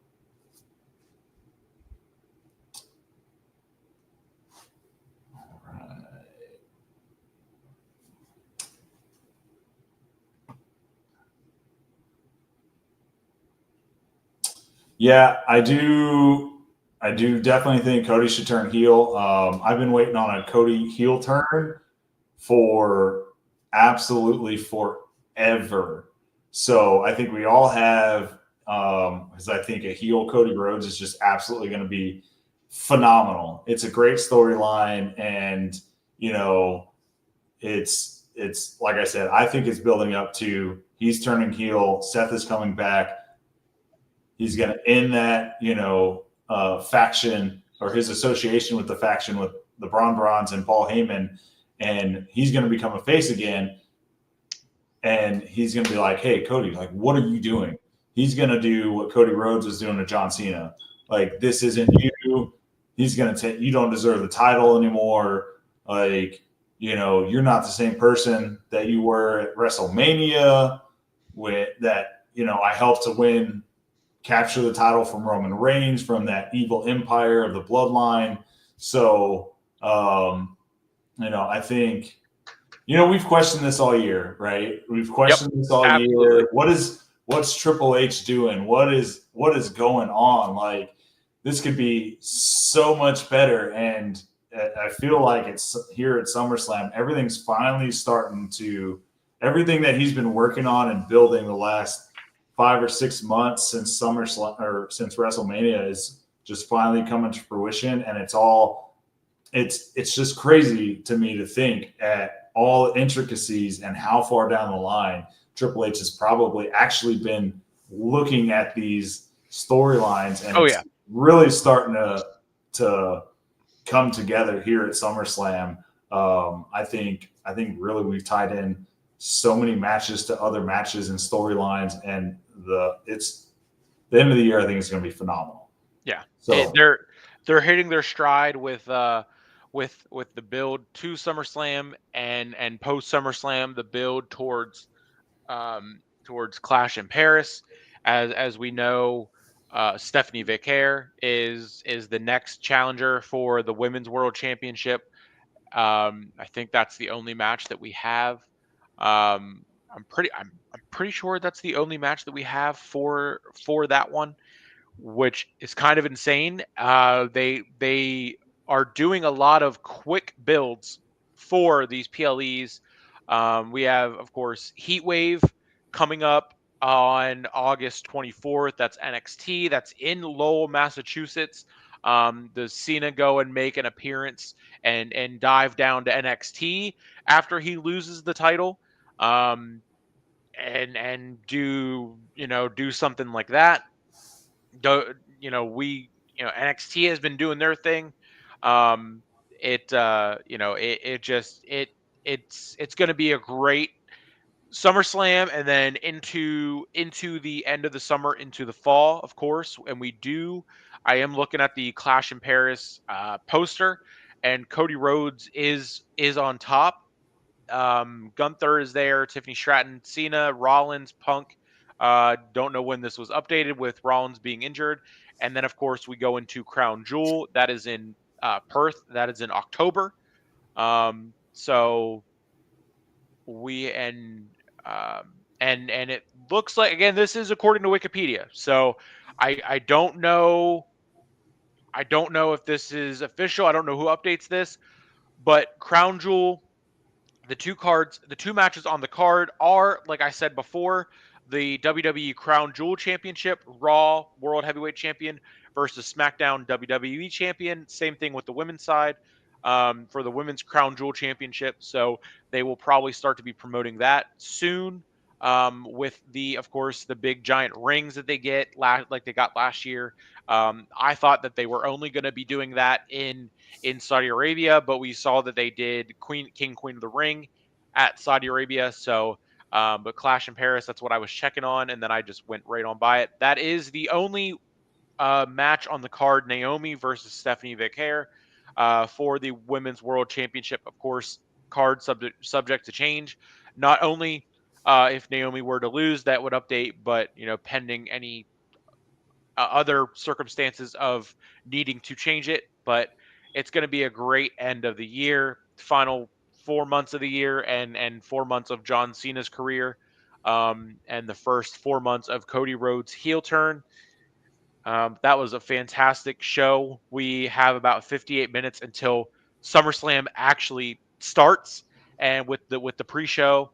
yeah, I do. I do definitely think Cody should turn heel. I've been waiting on a Cody heel turn for absolutely forever. So I think we all have, because I think a heel Cody Rhodes is just absolutely going to be phenomenal. It's a great storyline, and it's like I said, I think it's building up to he's turning heel. Seth is coming back. He's going to end that, faction, or his association with the faction with the Braun Brons and Paul Heyman, and he's going to become a face again. And he's going to be like, hey, Cody, like, what are you doing? He's going to do what Cody Rhodes was doing to John Cena. Like, this isn't you. He's going to take, you don't deserve the title anymore. Like, you're not the same person that you were at WrestleMania with that, I helped to capture the title from Roman Reigns from that evil empire of the bloodline. So, I think, we've questioned this all year, right? We've questioned this all Absolutely. year. What's Triple H doing? What is going on? Like, this could be so much better. And I feel like it's here at SummerSlam, everything's finally starting to, everything that he's been working on and building the last 5 or 6 months since SummerSlam or since WrestleMania is just finally coming to fruition. And it's just crazy to me to think at all the intricacies and how far down the line Triple H has probably actually been looking at these storylines, and it's really starting to come together here at SummerSlam. I think really we've tied in so many matches to other matches and storylines, and the end of the year I think it's going to be phenomenal. Yeah, so they're hitting their stride with the build to SummerSlam and post SummerSlam, the build towards Clash in Paris. As we know, Stephanie Vicaire is the next challenger for the Women's World Championship. I think that's the only match that we have. I'm pretty sure that's the only match that we have for that one, which is kind of insane. They are doing a lot of quick builds for these PLEs. We have, of course, Heat Wave coming up on August 24th. That's NXT. That's in Lowell, Massachusetts. Does Cena go and make an appearance and dive down to NXT after he loses the title? And do something like that. NXT has been doing their thing. It you know it just it's going to be a great SummerSlam, and then into the end of the summer, into the fall, of course. And I am looking at the Clash in Paris poster, and Cody Rhodes is on top. Gunther is there, Tiffany Stratton, Cena, Rollins, Punk. Don't know when this was updated with Rollins being injured. And then, of course, we go into Crown Jewel. That is in Perth. That is in October. So we and it looks like, again, this is according to Wikipedia. So I don't know. I don't know if this is official. I don't know who updates this, but Crown Jewel, the two matches on the card are, like I said before, the WWE Crown Jewel Championship, Raw World Heavyweight Champion versus SmackDown WWE Champion. Same thing with the women's side for the Women's Crown Jewel Championship. So they will probably start to be promoting that soon. With of course, the big giant rings that they get, like they got last year. I thought that they were only going to be doing that in Saudi Arabia, but we saw that they did King Queen of the Ring at Saudi Arabia. So, but Clash in Paris, that's what I was checking on, and then I just went right on by it. That is the only match on the card: Naomi versus Stephanie Vicaire for the Women's World Championship. Of course, card subject to change. Not only if Naomi were to lose, that would update, but pending any other circumstances of needing to change it. But it's going to be a great end of the year, final 4 months of the year, and 4 months of John Cena's career, and the first 4 months of Cody Rhodes' heel turn. That was a fantastic show. We have about 58 minutes until SummerSlam actually starts, and with the pre-show,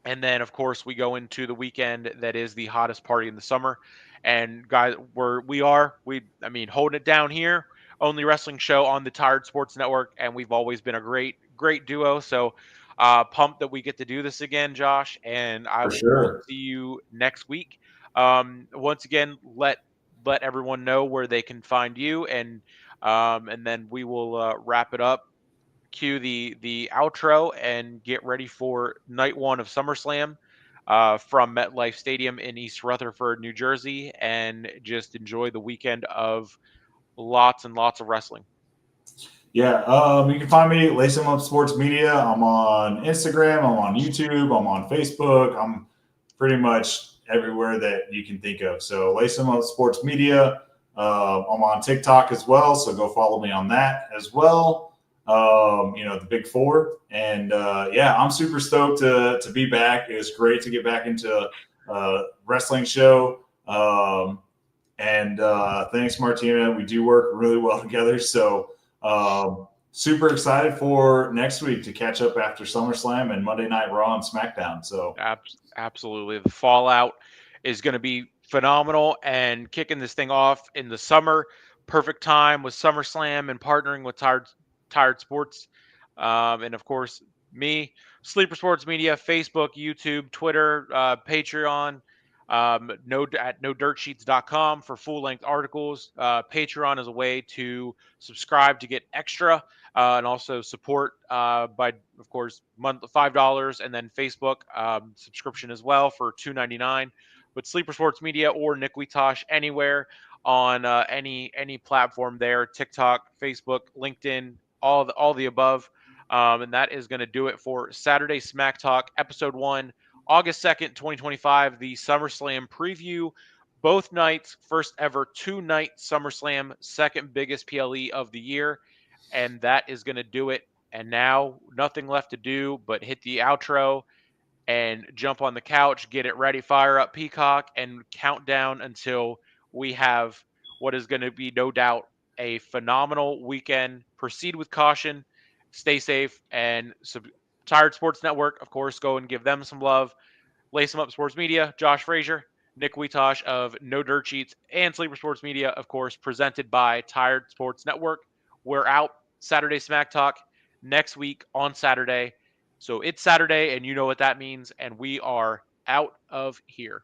and then, of course, we go into the weekend that is the hottest party in the summer. And guys, I mean, holding it down here. Only wrestling show on the Tired Sports Network, and we've always been a great duo. So, pumped that we get to do this again, Josh. And I For will sure. see you next week. Once again, let everyone know where they can find you, and then we will wrap it up, cue the outro, and get ready for night one of SummerSlam from MetLife Stadium in East Rutherford, New Jersey, and just enjoy the weekend of lots and lots of wrestling. Yeah, you can find me Lace 'em Up Sports Media. I'm on Instagram. I'm on YouTube. I'm on Facebook. I'm pretty much everywhere that you can think of. So Lace 'em Up Sports Media. I'm on TikTok as well, so go follow me on that as well. The big four, and yeah, I'm super stoked to be back. It was great to get back into a wrestling show. And thanks, Martina. We do work really well together. So super excited for next week to catch up after SummerSlam and Monday Night Raw and SmackDown. So Absolutely, the fallout is going to be phenomenal, and kicking this thing off in the summer, perfect time with SummerSlam and partnering with Tired Sports, and of course me, Sleeper Sports Media, Facebook, YouTube, Twitter, Patreon. No at nodirtsheets.com for full-length articles. Patreon is a way to subscribe to get extra, and also support by, of course, month $5, and then Facebook subscription as well for $2.99. But Sleeper Sports Media or Nick Witosh anywhere on any platform there: TikTok, Facebook, LinkedIn, all the above. And that is going to do it for Saturday Smack Talk, episode 1, August 2nd, 2025, the SummerSlam preview. Both nights, first ever 2-night SummerSlam, second biggest PLE of the year. And that is going to do it. And now, nothing left to do but hit the outro and jump on the couch, get it ready, fire up Peacock, and count down until we have what is going to be, no doubt, a phenomenal weekend. Proceed with caution, stay safe, and Tired Sports Network, of course, go and give them some love. Lace 'em Up Sports Media, Josh Frazier, Nick Witosh of No Dirt Sheets, and Sleeper Sports Media, of course, presented by Tired Sports Network. We're out. Saturday Smack Talk next week on Saturday. So it's Saturday, and you know what that means, and we are out of here.